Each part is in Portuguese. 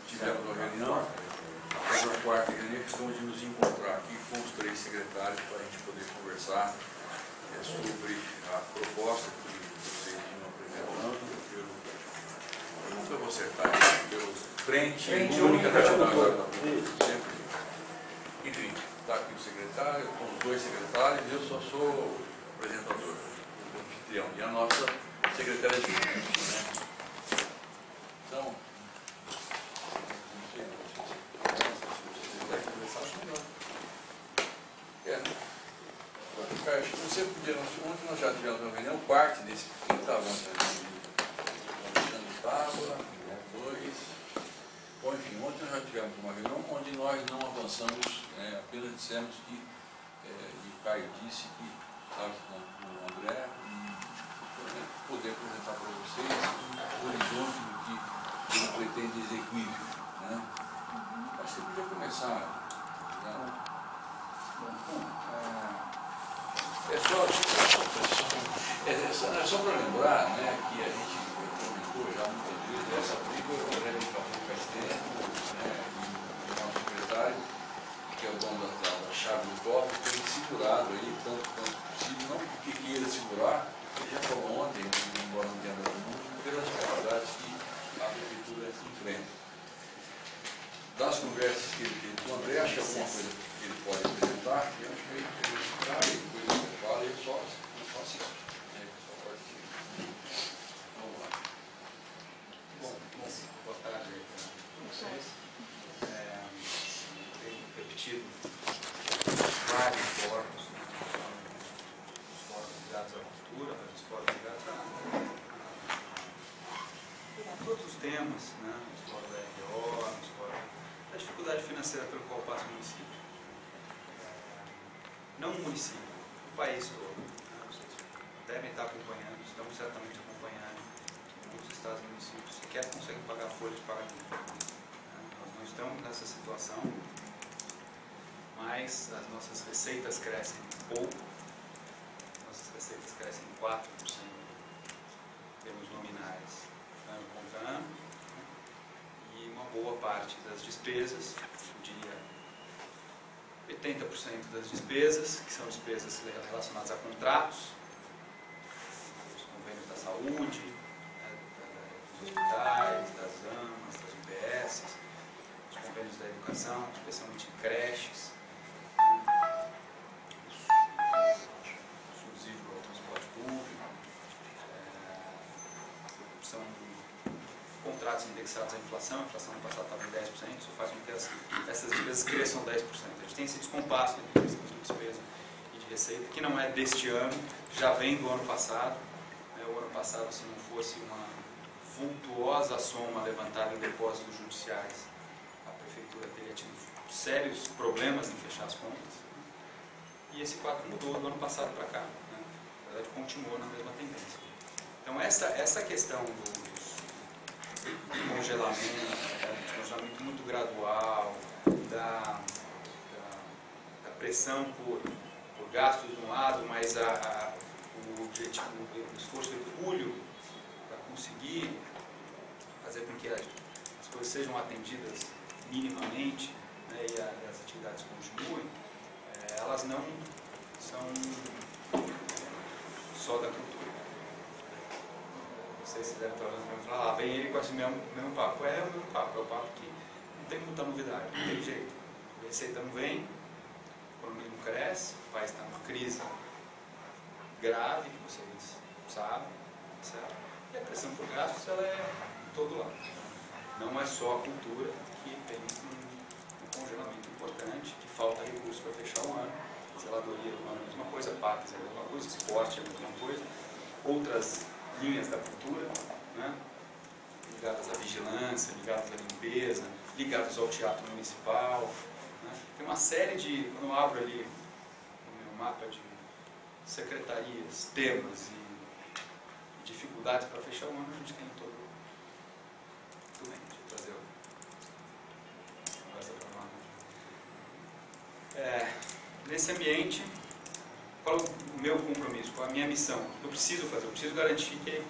tivemos uma reunião, após a quarta reunião, ficamos de nos encontrar aqui com os 3 secretários para a gente poder conversar sobre a proposta que vocês vinham apresentando eu nunca vou acertar, pelo Frente Única Nacional. Enfim, está aqui o secretário, com os 2 secretários, eu só sou o apresentador, o anfitrião, e a nossa secretária de Justiça, né? Então, não sei se você vai conversar, acho melhor. Acho que você podia, ontem nós já tivemos uma reunião, parte desse que estava tábua, 2. Bom, enfim, ontem nós já tivemos uma reunião onde nós não avançamos, apenas dissemos que, e o Caio disse que estava com o André, poder apresentar para vocês o horizonte do que ele pretende execuível, né? Acho que você podia começar. É só para lembrar, né, que a gente comentou já muitas vezes, essa briga o André de Capô faz tempo, né, e o nosso secretário, que é o dono da chave do cofre, tem segurado aí, tanto quanto possível, não porque queira segurar, ele já falou ontem, embora não tenha dado muito, pelas dificuldades que a prefeitura enfrenta. Das conversas que ele teve com o André, acho que alguma coisa que ele pode apresentar, e acho que ele explicar, e depois ele fala, ele só assiste. Só pode seguir. Vamos lá. Bom, boa tarde aí para vocês. Tenho repetido vários fóruns, os fóruns ligados à cultura, mas os fóruns ligados a todos os temas, né? Os fóruns da RDO, os fóruns da dificuldade financeira pelo qual passa o município. Não o município, o país todo. Né? Vocês devem estar acompanhando, estamos certamente acompanhando muitos estados e municípios que sequer conseguem pagar folha de pagamento. Nós não estamos nessa situação, mas as nossas receitas crescem pouco, nossas receitas crescem 4% em termos nominais, ano contra ano, e uma boa parte das despesas, eu diria 80% das despesas, que são despesas relacionadas a contratos, os convênios da saúde, dos hospitais, das AMAs, das UBS, os convênios da educação, especialmente em creches, o subsídio ao transporte público, são contratos indexados à inflação, a inflação no passado estava em 10%, isso faz com que essas despesas cresçam 10%. A gente tem esse descompasso entre de despesa e de receita, que não é deste ano, já vem do ano passado. O ano passado, se não fosse uma vultuosa soma levantada em depósitos judiciais, a prefeitura teria tido sérios problemas em fechar as contas. E esse quadro mudou do ano passado para cá. Na verdade, continuou na mesma tendência. Então, essa questão do congelamento muito gradual, da pressão por gastos de um lado, mas o esforço hercúleo para conseguir fazer com que as coisas sejam atendidas minimamente, né, e as atividades continuem, elas não são só da cultura. Não sei se deve estar falar, vem ele com esse mesmo papo. É o mesmo papo, é o papo que não tem muita novidade, não tem jeito. A receita não vem, a economia não cresce, o país está numa crise grave, que vocês sabem, certo? E a pressão por gastos ela é em todo lado. Não é só a cultura que tem um congelamento importante, que falta recurso para fechar o ano, zeladoria é a mesma coisa, parques é a mesma coisa, esporte é a mesma coisa, outras linhas da cultura, né, ligadas à vigilância, ligadas à limpeza, ligadas ao teatro municipal. Né. Tem uma série de, quando eu abro ali o meu mapa de secretarias, temas e dificuldades para fechar o ano, a gente tem todo. Tudo bem, deixa eu trazer essa para lá. Nesse ambiente, qual é o meu compromisso, qual é a minha missão? O que eu preciso fazer? Eu preciso garantir que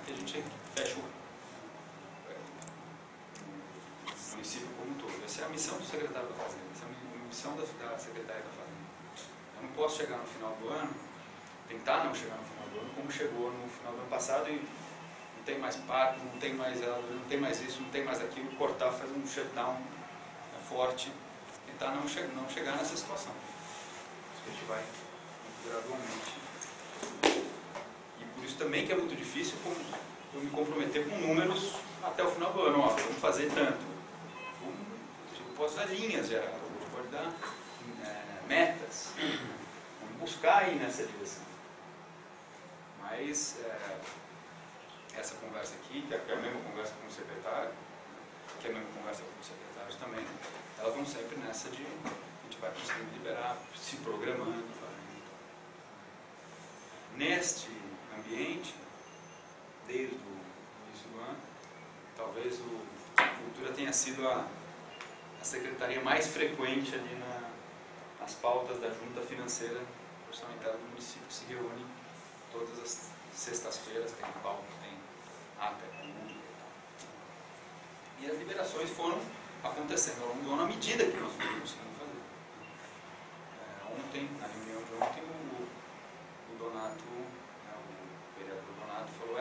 a gente feche o ano. município como um todo. Essa é a missão do secretário da Fazenda, essa é a missão da secretária da Fazenda. Eu não posso chegar no final do ano, tentar não chegar no final do ano, como chegou no final do ano passado, e não tem mais parque, não tem mais isso, não tem mais aquilo, cortar, fazer um shutdown forte, tentar não chegar nessa situação. Isso que a gente vai gradualmente. E por isso também que é muito difícil eu me comprometer com números até o final do ano. Ó, vamos fazer tanto. Eu posso dar linhas gerais, eu posso dar metas. Vamos buscar ir nessa direção. Mas essa conversa aqui, que é a mesma conversa com o secretário, que é a mesma conversa com os secretários também, elas vão sempre nessa de a gente vai conseguindo liberar, se programando, fazendo. Neste ambiente, desde o início do ano, talvez a cultura tenha sido a secretaria mais frequente ali nas pautas da junta financeira orçamentária do município, que se reúne todas as sextas-feiras, tem pauta, tem ata, comum. E as liberações foram acontecendo ao longo do ano à medida que nós fomos conseguindo fazer. Ontem, na reunião de ontem, o Donato, o vereador Donato falou,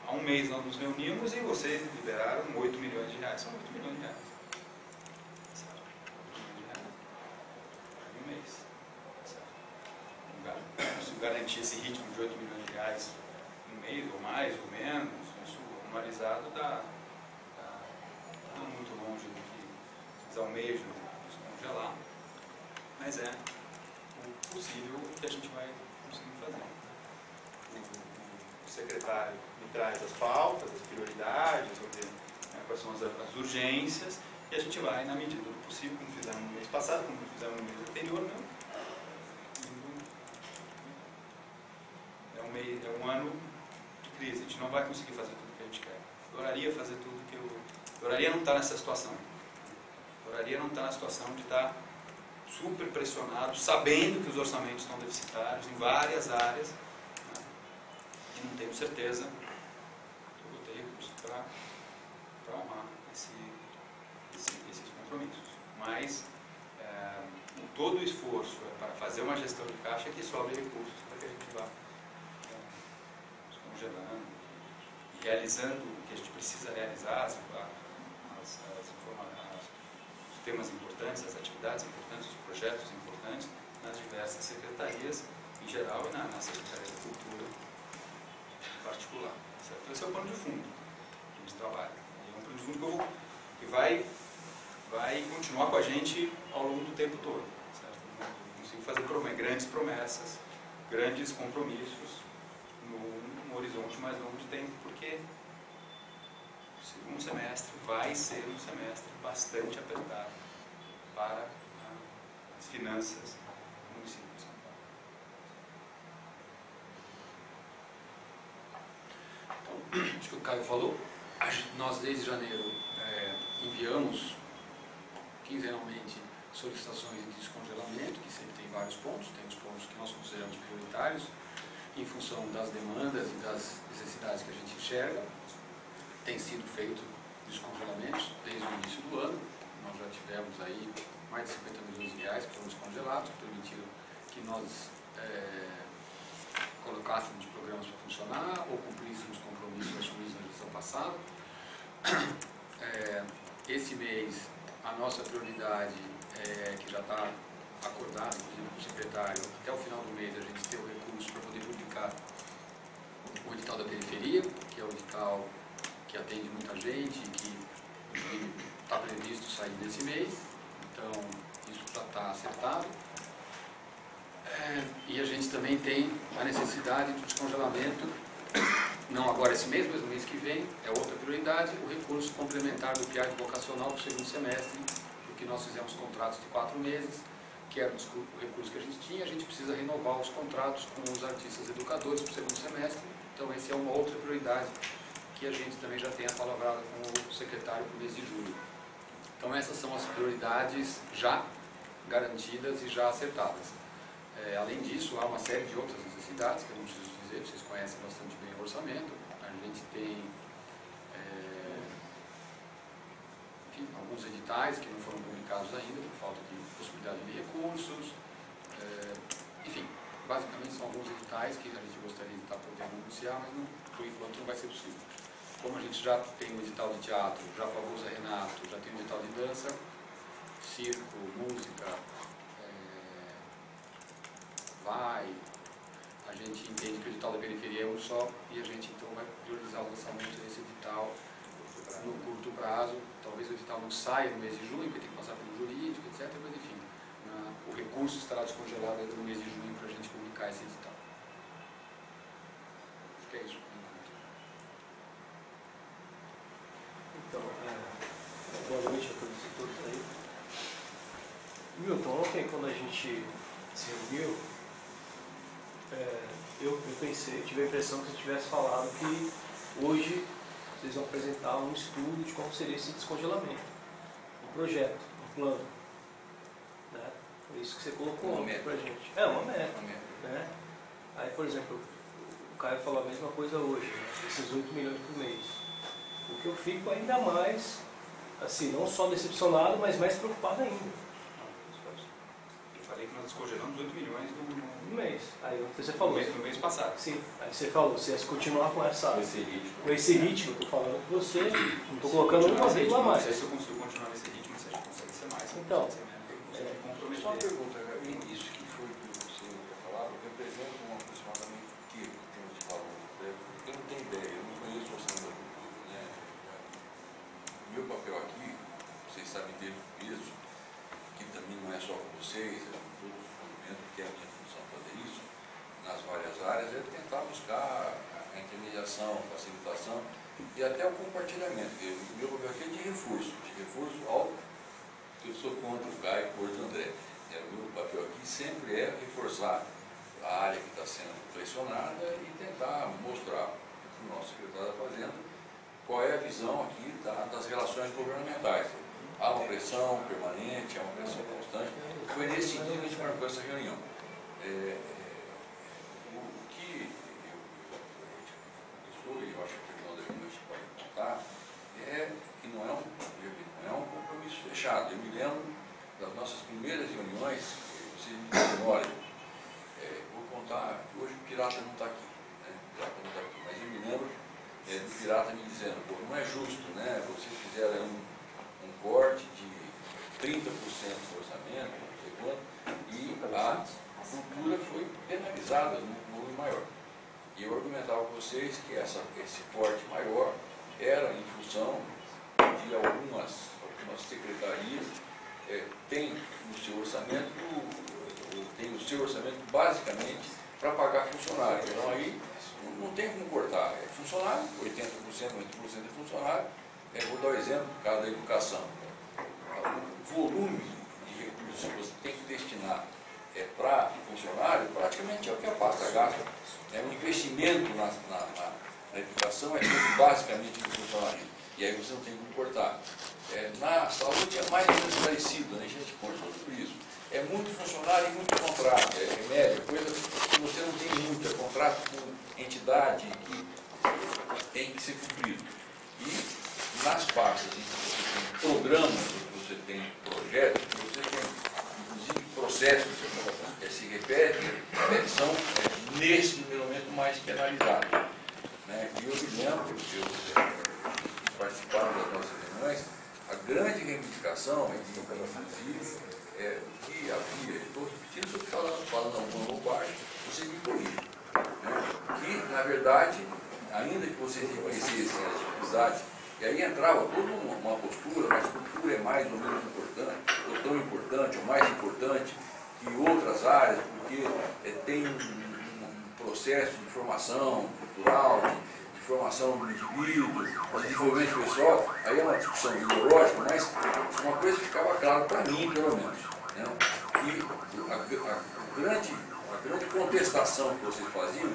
há um mês nós nos reunimos e vocês liberaram 8 milhões de reais. São 8 milhões de reais. 8 milhões de reais. Em um mês. Se garantir esse ritmo de 8 milhões de reais em um mês, ou mais, ou menos, isso anualizado dá muito longe do que eles almejam descongelar, mas é o possível que a gente vai conseguir fazer. O secretário me traz as pautas, as prioridades, quais são as urgências, e a gente vai, na medida do possível, como fizemos no mês passado, como fizemos no mês anterior, é um ano de crise, a gente não vai conseguir fazer tudo o que a gente quer. Adoraria fazer tudo que adoraria não estar nessa situação. Adoraria não estar na situação de estar super pressionado, sabendo que os orçamentos estão deficitários em várias áreas, né? E não tenho certeza que eu vou ter recursos para honrar esses compromissos. Mas todo o esforço para fazer uma gestão de caixa que sobre recursos para que a gente vá descongelando e realizando o que a gente precisa realizar, os temas importantes, as atividades importantes, os projetos importantes nas diversas secretarias em geral e na Secretaria da Cultura em particular. Certo? Esse é o plano de fundo que a gente trabalha. E é um plano de fundo que vai continuar com a gente ao longo do tempo todo. Certo? Eu consigo fazer grandes promessas, grandes compromissos num horizonte mais longo de tempo, porque o segundo semestre vai ser um semestre bastante apertado para as finanças do município de São Paulo. Então, acho que o Caio falou, nós desde janeiro enviamos quinzenalmente solicitações de descongelamento, que sempre tem vários pontos, tem os pontos que nós consideramos prioritários, em função das demandas e das necessidades que a gente enxerga. Tem sido feito descongelamentos desde o início do ano. Nós já tivemos aí mais de 50 milhões de reais que foram descongelados, que permitiram que nós colocássemos programas para funcionar ou cumpríssemos compromissos assumidos na gestão passada. Esse mês, a nossa prioridade que já está acordada, inclusive com o secretário, até o final do mês a gente ter o recurso para poder publicar o edital da periferia, que é o edital que atende muita gente, que está previsto sair nesse mês, então isso já está acertado. E a gente também tem a necessidade do descongelamento, não agora esse mês, mas no mês que vem, é outra prioridade, o recurso complementar do PIAD vocacional para o segundo semestre, porque nós fizemos contratos de 4 meses, que era o recurso que a gente tinha, a gente precisa renovar os contratos com os artistas educadores para o segundo semestre, então essa é uma outra prioridade que a gente também já tem apalavrada com o secretário para o mês de julho. Então essas são as prioridades já garantidas e já acertadas. Além disso, há uma série de outras necessidades que eu não preciso dizer, vocês conhecem bastante bem o orçamento. A gente tem alguns editais que não foram publicados ainda por falta de possibilidade de recursos, enfim, basicamente são alguns editais que a gente gostaria de estar podendo anunciar, mas não, por enquanto não vai ser possível. Como a gente já tem um edital de teatro, já pagou o Zé Renato, já tem um edital de dança, circo, música, a gente entende que o edital da periferia é um só e a gente então vai priorizar o lançamento desse edital no curto prazo. Talvez o edital não saia no mês de junho, porque tem que passar pelo jurídico, etc. Mas enfim, o recurso estará descongelado ainda no mês de junho para a gente publicar esse edital. Acho que é isso. Então, boa noite a todos e todas aí. Milton, ontem quando a gente se reuniu, eu pensei, tive a impressão que você tivesse falado que hoje vocês vão apresentar um estudo de como seria esse descongelamento, um projeto, um plano, né? Foi isso que você colocou pra gente. É uma meta, né? Aí, por exemplo, o Caio falou a mesma coisa hoje, né? Esses 8 milhões por mês. O que eu fico ainda mais, assim, não só decepcionado, mas mais preocupado ainda. Eu falei que nós descongelamos 8 milhões no mês. Aí você falou. No mês passado. Sim. Aí você falou, se ia continuar com esse ritmo, eu estou falando com você, não estou colocando uma vírgula a mais. Não sei se eu consigo continuar nesse ritmo, se a gente consegue ser mais. Então, só uma pergunta, isso que foi o que você falava, representa aproximadamente o que em termos de valor? Eu não tenho ideia, eu não conheço o orçamento da cultura, né? O meu papel aqui, vocês sabem ter peso, que também não é só com vocês, é com todo o movimento que é a minha função fazer isso, nas várias áreas, é tentar buscar a intermediação, a facilitação e até o compartilhamento. O meu papel aqui é de reforço ao que eu sou contra o Caio Porto André. O meu papel aqui sempre é reforçar a área que está sendo pressionada e tentar mostrar para o nosso secretário da Fazenda qual é a visão aqui das relações governamentais. Há uma pressão permanente, há uma pressão constante. Foi nesse sentido que a gente marcou essa reunião. O que eu acho que o Fernando a gente pode contar é que não é um compromisso fechado. Eu me lembro das nossas primeiras reuniões, vocês me ignorem, vou contar que hoje o Pirata não está aqui, né? O Pirata não está aqui, mas eu me lembro do Pirata me dizendo, pô, não é justo, né? Vocês fizeram um corte de 30% do orçamento, não sei quanto, e a cultura foi penalizada num volume maior. E eu argumentava com vocês que esse corte maior era em função de algumas secretarias tem o seu orçamento basicamente para pagar funcionário. Então aí não tem como cortar. É funcionário, 80%, 90% é funcionário. Vou dar o exemplo do caso da educação. O volume de recursos que você tem que destinar para funcionário praticamente é o que a pasta gasta. O investimento na educação é feito basicamente no funcionário. E aí você não tem como cortar. Na saúde é mais ou menos parecido, né? A gente conversou sobre isso. É muito funcionário e muito contrato. É média, coisa que você não tem muito. É contrato com entidade que tem que ser cumprido. E nas pastas em que você tem programas, que você tem projetos, que você tem inclusive processos que se repetem, são nesse momento mais penalizados. Né? E eu me lembro que eu participava das nossas reuniões, a grande reivindicação, inclusive, que havia, estou repetindo, estou falando alguma bobagem, você me corrige. Né? Que, na verdade, ainda que vocês reconhecessem as dificuldades, e aí entrava toda uma postura, mas cultura é mais ou menos importante, ou tão importante, ou mais importante que outras áreas, porque tem um processo de formação cultural, de formação do indivíduo, de desenvolvimento pessoal, aí é uma discussão ideológica, mas uma coisa ficava clara para mim, pelo menos, né? Que a grande contestação que vocês faziam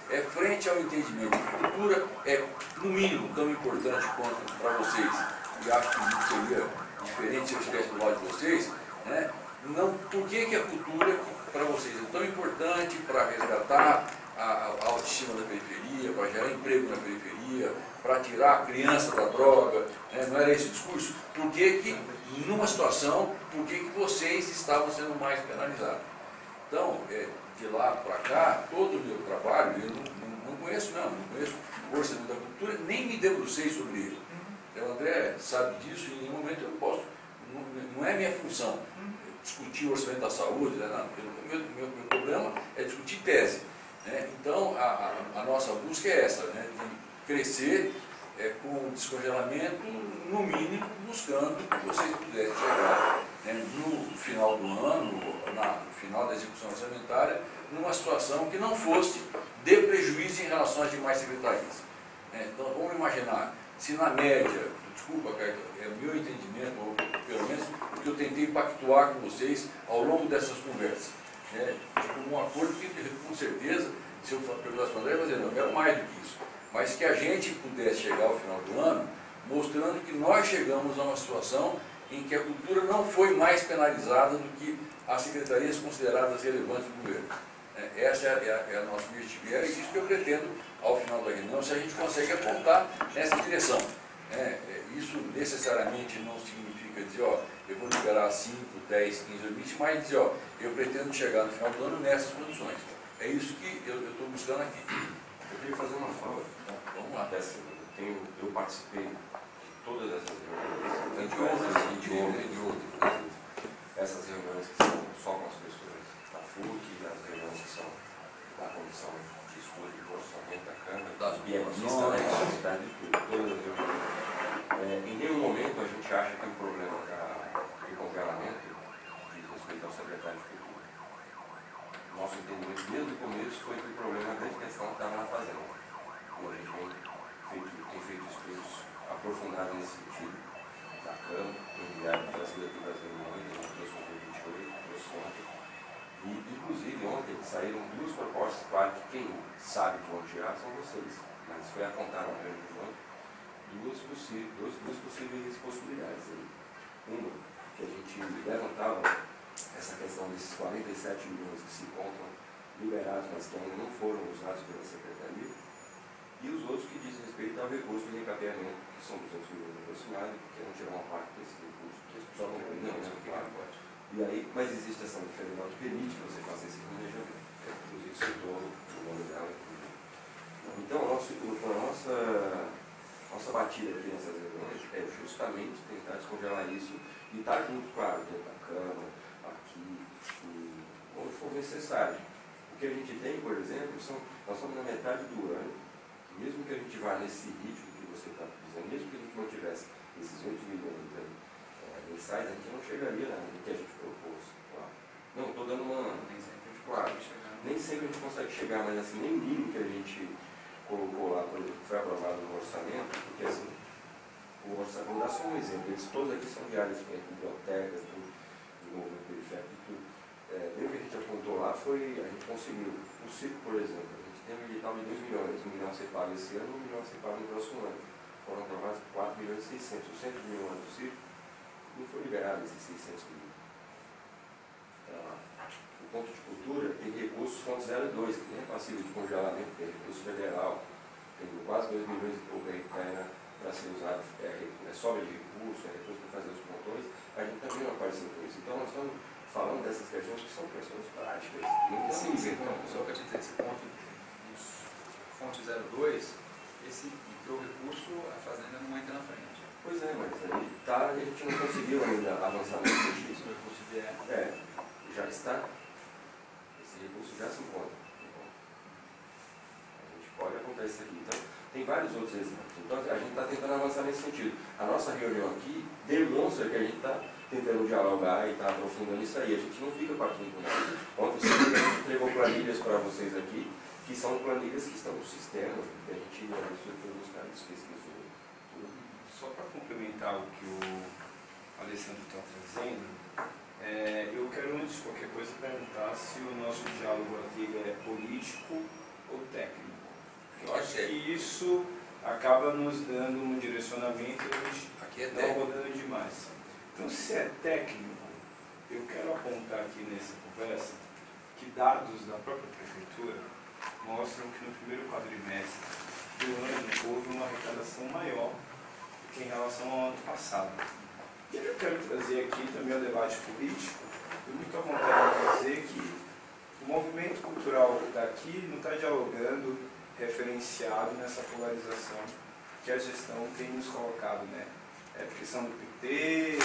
é frente ao entendimento que a cultura é, no mínimo, tão importante quanto para vocês, e acho que isso seria diferente se eu estivesse do lado de vocês, né? Não, por que a cultura para vocês é tão importante para resgatar a autoestima da periferia, para gerar emprego na periferia, para tirar a criança da droga, né? Não era esse o discurso? Por que numa situação, por que vocês estavam sendo mais penalizados? Então, de lá para cá, todo o meu trabalho, eu não conheço o orçamento da cultura, nem me debrucei sobre ele. O André sabe disso e em nenhum momento eu posso, não é minha função discutir o orçamento da saúde, né? Não, meu problema é discutir tese. Né? Então, a nossa busca é essa, né? De crescer com descongelamento, no mínimo, buscando que vocês pudessem chegar, né, no final do ano, no final da execução orçamentária, numa situação que não fosse de prejuízo em relação às demais secretarias. Então, vamos imaginar, se na média, desculpa, Caetano, é o meu entendimento, ou pelo menos o que eu tentei pactuar com vocês ao longo dessas conversas, como um acordo que, com certeza, se eu perguntasse para o André, eu ia dizer, não, eu quero mais do que isso, mas que a gente pudesse chegar ao final do ano mostrando que nós chegamos a uma situação em que a cultura não foi mais penalizada do que as secretarias consideradas relevantes do governo. Essa é a nossa objetivo, e é isso que eu pretendo, ao final da reunião, se a gente consegue apontar nessa direção. Isso necessariamente não significa dizer, ó, eu vou liberar 5, 10, 15 limites, mas dizer, ó, eu pretendo chegar no final do ano nessas condições. É isso que eu estou buscando aqui. Eu queria fazer uma fala. Vamos lá. Eu participei de todas essas reuniões. De outras. Essas reuniões que são só com as pessoas da FUC, as reuniões que são da Comissão de Estudo de Orçamento da Câmara, das bienalistas, da Universidade de tudo, todas as reuniões. Em nenhum momento a gente acha que o problema de congelamento diz respeito ao secretário de Cultura. Nosso entendimento desde o começo foi que o problema, a grande questão, estava na Fazenda. E a gente tem feito estudos aprofundados nesse sentido, da Câmara, enviado para as leituras das reuniões, a gente trouxe o 28, trouxe ontem. E, inclusive, ontem saíram duas propostas, claro que quem sabe que vão tirar são vocês, mas foi apontado na reunião de ontem duas possíveis possibilidades. Uma, que a gente levantava essa questão desses 47 milhões que se encontram liberados, mas que ainda não foram usados pela Secretaria, e os outros que dizem respeito ao recurso de recapeamento, que são 200 milhões aproximados, que não tirar uma parte desse recurso, que só não claro. E aí, mas existe essa diferença que permite que você faça esse planejamento, inclusive citou o nome dela. Então, a nossa batida aqui nessas reuniões é justamente tentar descongelar isso e estar junto, claro, dentro da Câmara, aqui, onde for necessário. O que a gente tem, por exemplo, nós estamos na metade do ano, mesmo que a gente vá nesse ritmo que você está dizendo, mesmo que a gente não tivesse esses 8 milhões mensais, a gente não chegaria no que a gente propôs. Claro. Não, estou dando uma... Nem sempre a gente consegue chegar. Nem sempre a gente consegue chegar, mas assim, nem o mínimo que a gente colocou lá, por exemplo, que foi aprovado no orçamento, porque assim, o orçamento, vou dar só um exemplo, eles todos aqui são de áreas diferentes, bibliotecas, desenvolvimento periférico e tudo. O que a gente apontou lá foi, a gente conseguiu, o circo, por exemplo, a gente tem um edital de 2 milhões, 1 milhão a ser pago esse ano, 1 milhão a ser pago no próximo ano. Foram aprovados 4 milhões e 600, o centro de milhões do circo, não foi liberado esses 600 mil. O ponto de cultura tem recursos fonte 02, que nem é passível de congelamento, tem recurso federal, tem quase 2 milhões e pouco aí para ser usado, é sobra de recurso, é recurso para fazer os pontões, a gente também não apareceu com isso. Então nós estamos falando dessas questões que são questões práticas. Sim, só para te dizer, esse ponto dos fonte 02, esse recurso, a Fazenda não entra na frente. Pois é, mas aí a gente não conseguiu ainda avançar nesse sentido. Se o recurso vier. Já está. Esse recurso já se encontra. A gente pode apontar isso aqui. Então, tem vários outros exemplos. Então, a gente está tentando avançar nesse sentido. A nossa reunião aqui demonstra que a gente está tentando dialogar e está aprofundando isso aí. A gente não fica com aquilo com nada. Ontem a gente entregou planilhas para vocês aqui, que são planilhas que estão no sistema, que a gente foi buscar isso, pesquisou. Só para complementar o que o Alessandro está trazendo, eu quero, antes de qualquer coisa, perguntar se o nosso diálogo aqui é político ou técnico. Eu acho que isso acaba nos dando um direcionamento e a gente está rodando demais. Então, se é técnico, eu quero apontar aqui nessa conversa que dados da própria prefeitura mostram que no primeiro quadrimestre do ano houve uma arrecadação maior do que em relação ao ano passado. E eu quero trazer aqui também o debate político. Eu muito à vontade de dizer que o movimento cultural daqui não está dialogando, referenciado nessa polarização que a gestão tem nos colocado, né? É porque são do PT,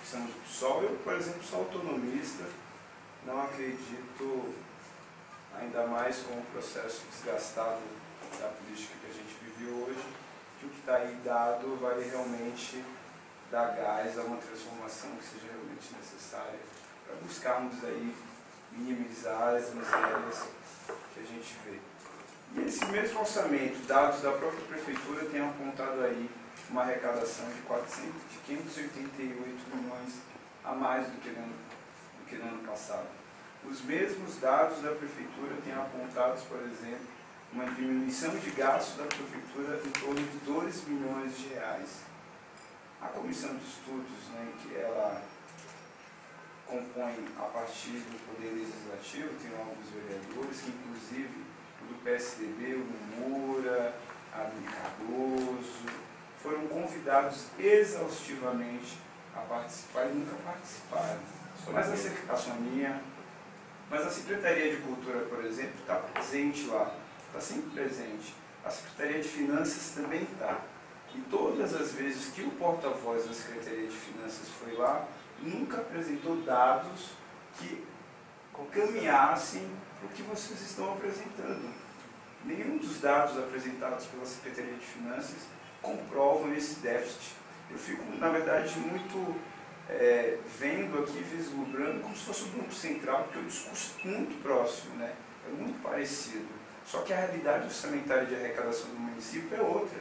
são do PSOL. Eu, por exemplo, sou autonomista, não acredito, ainda mais com o processo desgastado da política que a gente vive hoje, que o que está aí dado vai realmente dar gás a uma transformação que seja realmente necessária para buscarmos aí minimizar as misérias que a gente vê. E esse mesmo orçamento, dados da própria prefeitura, tem apontado aí uma arrecadação de 588 milhões a mais do que no ano passado. Os mesmos dados da prefeitura têm apontado, por exemplo, uma diminuição de gastos da prefeitura em torno de 2 milhões de reais. A comissão de estudos, né, que ela compõe a partir do Poder Legislativo, tem alguns vereadores, que inclusive o do PSDB, o Moura, a do Cardoso, foram convidados exaustivamente a participar e nunca participaram. Mas a Secretaria de Cultura, por exemplo, está presente lá, está sempre presente. A Secretaria de Finanças também está. E todas as vezes que o porta-voz da Secretaria de Finanças foi lá, nunca apresentou dados que caminhassem para o que vocês estão apresentando. Nenhum dos dados apresentados pela Secretaria de Finanças comprovam esse déficit. Eu fico, na verdade, muito vendo aqui, vislumbrando como se fosse o Banco Central, porque o discurso é muito próximo, né? É muito parecido. Só que a realidade orçamentária de arrecadação do município é outra.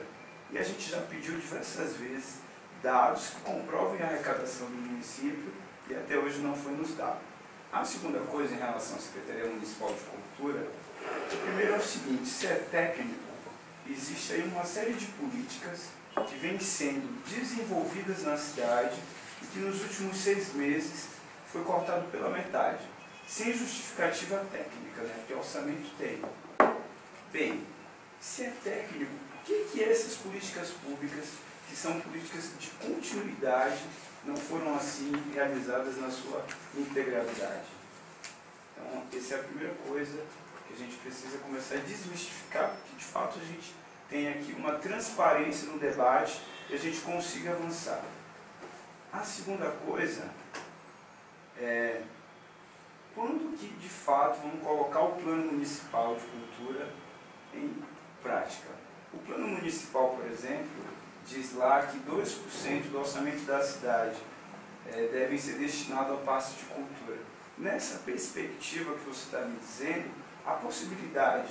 E a gente já pediu diversas vezes dados que comprovem a arrecadação do município e até hoje não foi nos dado. A segunda coisa em relação à Secretaria Municipal de Cultura, o primeiro é o seguinte: se é técnico, existe aí uma série de políticas que vêm sendo desenvolvidas na cidade e que nos últimos 6 meses foi cortado pela metade, sem justificativa técnica, né? Porque o orçamento tem. Bem, se é técnico, o que essas políticas públicas, que são políticas de continuidade, não foram assim realizadas na sua integralidade? Então, essa é a primeira coisa que a gente precisa começar a desmistificar, porque de fato a gente tem aqui uma transparência no debate e a gente consiga avançar. A segunda coisa é quando que de fato vamos colocar o Plano Municipal de Cultura em prática. O Plano Municipal, por exemplo, diz lá que 2% do orçamento da cidade devem ser destinados ao passe de cultura. Nessa perspectiva que você está me dizendo, a possibilidade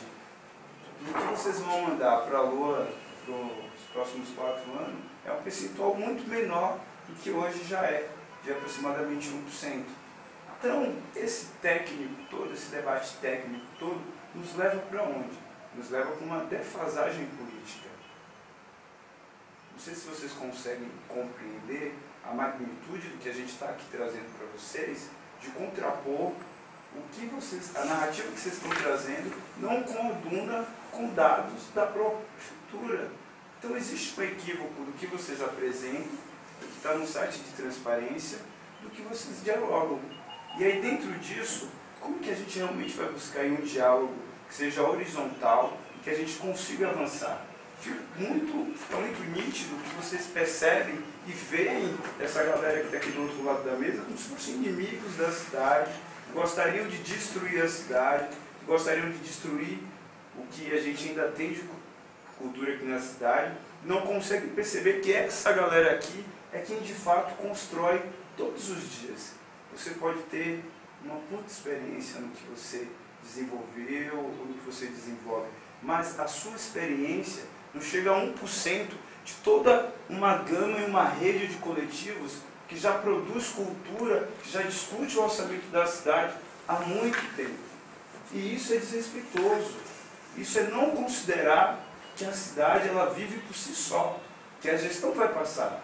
do que vocês vão mandar para a LOA nos próximos 4 anos é um percentual muito menor do que hoje já é, de aproximadamente 1%. Então, esse técnico todo, esse debate técnico todo, nos leva para onde? Nos leva para uma defasagem política. Não sei se vocês conseguem compreender a magnitude do que a gente está aqui trazendo para vocês, de contrapor a narrativa que vocês estão trazendo, não coaduna com dados da própria prefeitura. Então existe um equívoco do que vocês apresentam, do que está no site de transparência, do que vocês dialogam. E aí dentro disso, como que a gente realmente vai buscar aí um diálogo que seja horizontal e que a gente consiga avançar? Fica muito nítido que vocês percebem e veem essa galera que está aqui do outro lado da mesa como se fossem inimigos da cidade, gostariam de destruir a cidade, gostariam de destruir o que a gente ainda tem de cultura aqui na cidade, não conseguem perceber que essa galera aqui é quem de fato constrói todos os dias. Você pode ter uma puta experiência no que você desenvolveu ou no que você desenvolve, mas a sua experiência não chega a 1% de toda uma gama e uma rede de coletivos que já produz cultura, que já discute o orçamento da cidade há muito tempo. E isso é desrespeitoso. Isso é não considerar que a cidade ela vive por si só, que a gestão vai passar.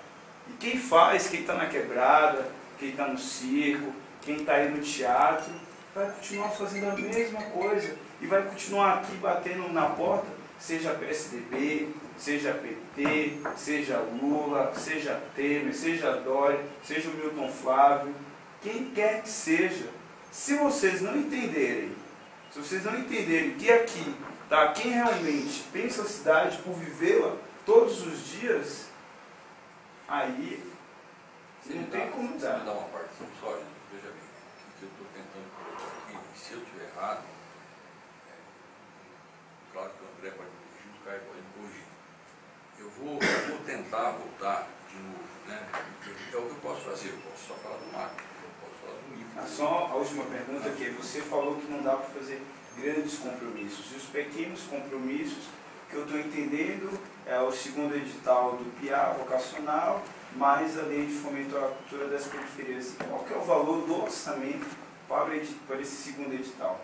E quem está na quebrada, quem está no circo, quem está aí no teatro, vai continuar fazendo a mesma coisa e vai continuar aqui batendo na porta, seja PSDB, seja PT, seja Lula, seja Temer, seja Dória, seja o Milton Flávio, quem quer que seja. Se vocês não entenderem que aqui está quem realmente pensa a cidade por vivê-la todos os dias, aí não tem como Você dar. me dá uma partição só, gente, veja bem, o que eu estou tentando colocar aqui, se eu estiver errado, claro que o André pode me corrigir, o Caio pode me corrigir. Eu vou tentar voltar de novo, né? É o que eu posso fazer, eu posso só falar do macro, eu posso falar do micro. Só a última pergunta aqui, você falou que não dá para fazer grandes compromissos. E os pequenos compromissos que eu estou entendendo é o segundo edital do PIA vocacional, mais a lei de fomento à cultura das periferias. Qual que é o valor do orçamento para esse segundo edital?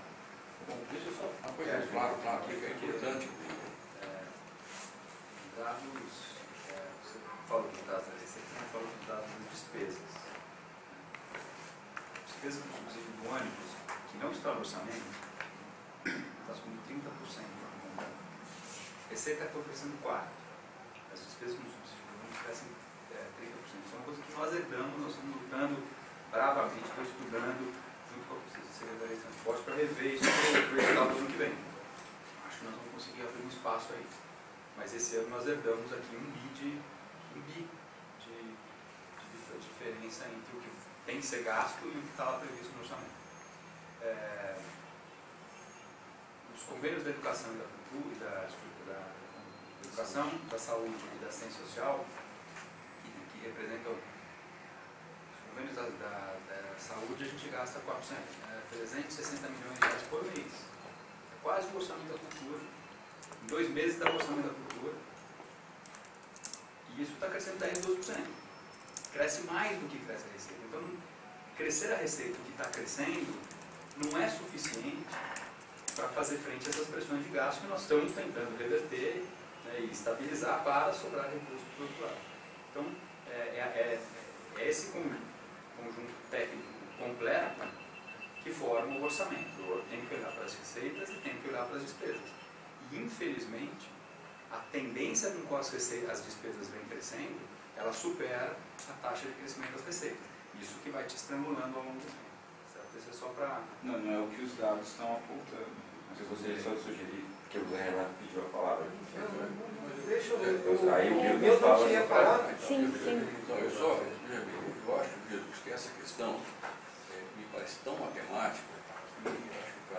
Bom, deixa eu só uma coisa claro, que é importante. Dados, você falou de dados da receita, você falou de dados das despesas. Despesas do subsídio do ônibus, que não está no orçamento, está subindo 30%. Receita está oferecendo 4%. As despesas do subsídio do ônibus crescem 30%. Isso é uma coisa que nós herdamos, nós estamos lutando bravamente, estou estudando junto com a Secretaria de Transporte para rever isso para o edital do ano que vem. Acho que nós vamos conseguir abrir um espaço aí. Mas esse ano nós herdamos aqui um bi de diferença entre o que tem que ser gasto e o que estava previsto no orçamento. Os convênios da educação e da cultura, da educação, da saúde e da assistência social, que representam os convênios da saúde, a gente gasta 360 milhões de reais por mês. É quase o orçamento da cultura. Em 2 meses dá o orçamento da cultura. E isso está crescendo 10, 12%. Cresce mais do que cresce a receita. Então, crescer a receita que está crescendo não é suficiente para fazer frente a essas pressões de gasto que nós estamos tentando reverter, né, e estabilizar para sobrar recursos para o outro lado. Então, é esse conjunto técnico completo que forma o orçamento. Eu tenho que olhar para as receitas e tenho que olhar para as despesas. E, infelizmente, a tendência com qual as despesas vêm crescendo, ela supera a taxa de crescimento das receitas. Isso que vai te estrangulando ao longo do tempo. Certo? Isso é só para... Não é o que os dados estão apontando. Mas eu gostaria só de sugerir, que o Zé Renato pediu a palavra. Deixa eu Aí o eu Diego não fala. tinha falado. Sim, sim. Então, eu acho, Jesus, que essa questão me parece tão matemática, que acho que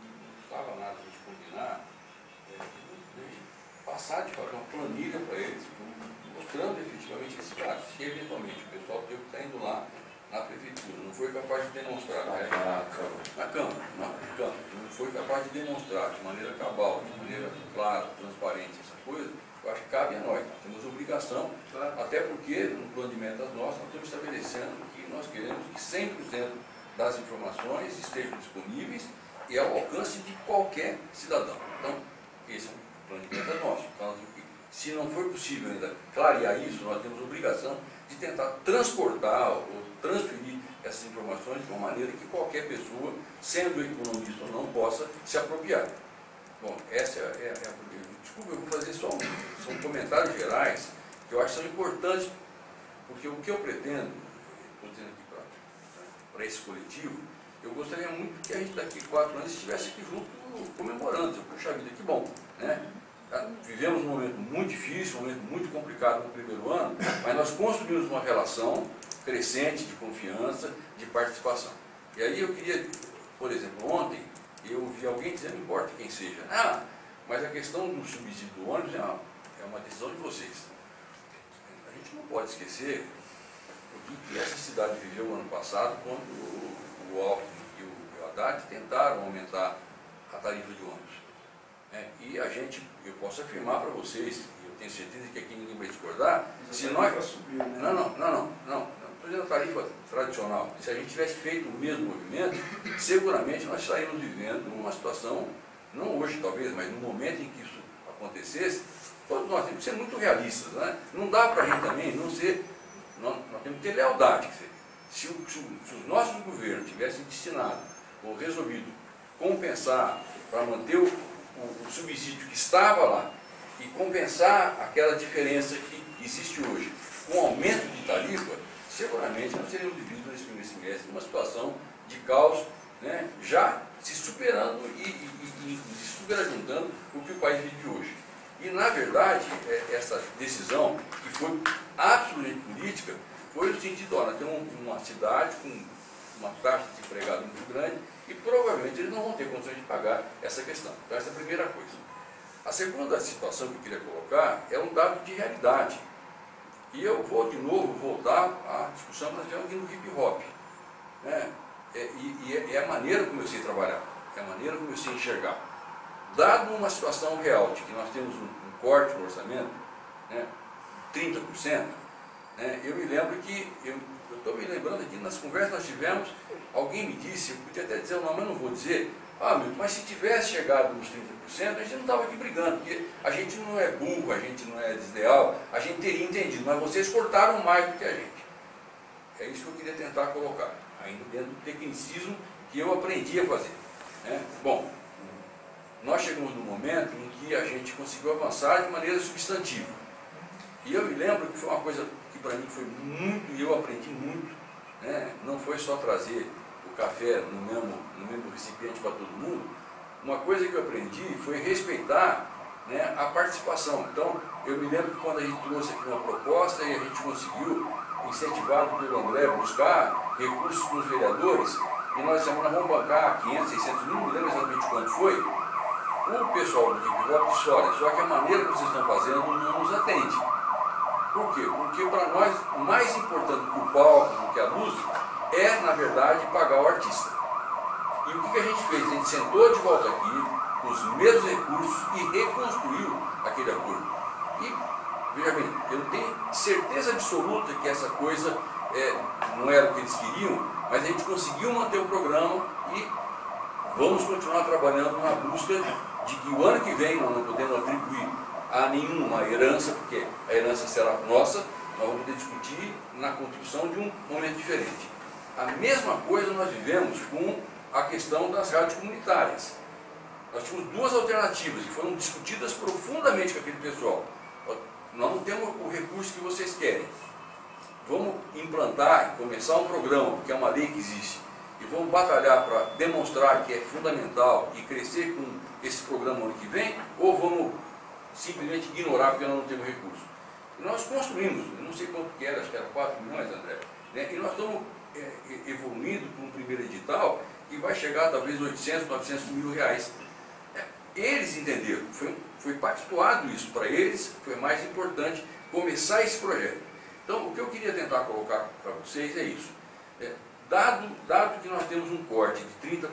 não estava nada de combinar, passar de fazer uma planilha para eles, mostrando efetivamente esses dados. Se eventualmente o pessoal que está indo lá na prefeitura não foi capaz de demonstrar, na Câmara, não foi capaz de demonstrar de maneira cabal, de maneira clara, transparente, essa coisa, eu acho que cabe a nós temos obrigação, até porque no plano de metas nosso nós estamos estabelecendo que nós queremos que 100% das informações estejam disponíveis e ao alcance de qualquer cidadão. Então, esse é um plano de metas nosso. Então, se não for possível ainda clarear isso, nós temos obrigação de tentar transportar ou transferir essas informações de uma maneira que qualquer pessoa, sendo economista ou não, possa se apropriar. Bom, essa é a primeira. Desculpa, eu vou fazer são comentários gerais que eu acho que são importantes, porque o que eu pretendo, estou dizendo aqui para esse coletivo, eu gostaria muito que a gente daqui a 4 anos estivesse aqui junto comemorando. Puxa vida, que bom, né? Vivemos um momento muito difícil, um momento muito complicado no primeiro ano, mas nós construímos uma relação crescente de confiança, de participação. E aí eu queria, por exemplo, ontem, eu vi alguém dizendo, não importa quem seja, mas a questão do subsídio do ônibus é uma decisão de vocês. A gente não pode esquecer o que essa cidade viveu no ano passado, quando o Alckmin e o Haddad tentaram aumentar a tarifa de ônibus. E a gente, eu posso afirmar para vocês, e eu tenho certeza que aqui ninguém vai discordar, se nós... Subiu, né? Não, estou dizendo a tarifa tradicional. Se a gente tivesse feito o mesmo movimento, seguramente nós estaríamos vivendo uma situação, não hoje talvez, mas no momento em que isso acontecesse, todos nós temos que ser muito realistas, né? Não dá para a gente também não ser... Nós temos que ter lealdade. Se os nossos governos tivessem destinado ou resolvido compensar para manter o subsídio que estava lá e compensar aquela diferença que existe hoje com o aumento de tarifa, seguramente nós teríamos vivido nesse primeiro semestre uma situação de caos, né, já se superando e se superajudando o que o país vive hoje. E, na verdade, essa decisão, que foi absolutamente política, foi no sentido, olha, tem uma cidade com uma taxa de desempregado muito grande e provavelmente eles não vão ter condições de pagar essa questão. Então, essa é a primeira coisa. A segunda situação que eu queria colocar é um dado de realidade. E eu vou, de novo, voltar à discussão que nós tivemos aqui no hip hop. Né? É a maneira como eu sei trabalhar, é a maneira como eu sei enxergar. Dado uma situação real de que nós temos um corte no orçamento, né, 30%, né, eu me lembro que, eu estou me lembrando aqui, nas conversas que nós tivemos, alguém me disse, eu podia até dizer o nome, mas não vou dizer, Milton, mas se tivesse chegado nos 30%, a gente não estava aqui brigando, porque a gente não é burro, a gente não é desleal, a gente teria entendido, mas vocês cortaram mais do que a gente. É isso que eu queria tentar colocar, ainda dentro do tecnicismo que eu aprendi a fazer. Né? Bom, nós chegamos num momento em que a gente conseguiu avançar de maneira substantiva. E eu me lembro que foi uma coisa que para mim foi muito, e eu aprendi muito, né? Não foi só trazer o café no mesmo recipiente para todo mundo. Uma coisa que eu aprendi foi respeitar, né, a participação. Então, eu me lembro que quando a gente trouxe aqui uma proposta e a gente conseguiu, incentivado pelo André, buscar recursos com os vereadores, e nós dissemos, nós vamos bancar 500, 600 mil, não me lembro exatamente quanto foi. O pessoal do hip hop disse, olha, só que a maneira que vocês estão fazendo não nos atende. Por quê? Porque para nós, o mais importante do que o palco, do que a luz, é, na verdade, pagar o artista. E o que a gente fez? A gente sentou de volta aqui, com os mesmos recursos, e reconstruiu aquele acordo. E, veja bem, eu tenho certeza absoluta que essa coisa não era o que eles queriam, mas a gente conseguiu manter o programa e vamos continuar trabalhando na busca de que o ano que vem nós não podemos atribuir a nenhuma herança, porque a herança será nossa, nós vamos poder discutir na construção de um momento diferente. A mesma coisa nós vivemos com a questão das rádios comunitárias. Nós tínhamos duas alternativas que foram discutidas profundamente com aquele pessoal. Nós não temos o recurso que vocês querem. Vamos implantar e começar um programa, porque é uma lei que existe, e vamos batalhar para demonstrar que é fundamental e crescer com esse programa ano que vem, ou vamos simplesmente ignorar porque nós não temos recurso. E nós construímos, eu não sei quanto que era, acho que era 4 milhões, André, né? E nós estamos evoluindo para um primeiro edital que vai chegar talvez 800, 900 mil reais. Eles entenderam, foi pactuado isso para eles, foi mais importante começar esse projeto. Então, o que eu queria tentar colocar para vocês é isso. Dado que nós temos um corte de 30%,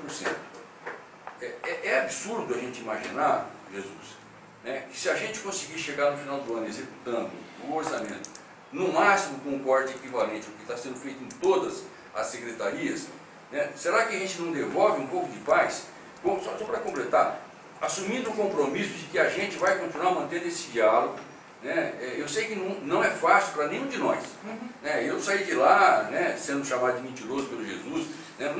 é absurdo a gente imaginar, Jesus, né, que se a gente conseguir chegar no final do ano executando o orçamento, no máximo com um corte equivalente ao que está sendo feito em todas as secretarias, né, será que a gente não devolve um pouco de paz? Bom, só para completar, assumindo o compromisso de que a gente vai continuar mantendo esse diálogo, né, eu sei que não é fácil para nenhum de nós. Né, eu saí de lá, né, sendo chamado de mentiroso pelo Jesus, né,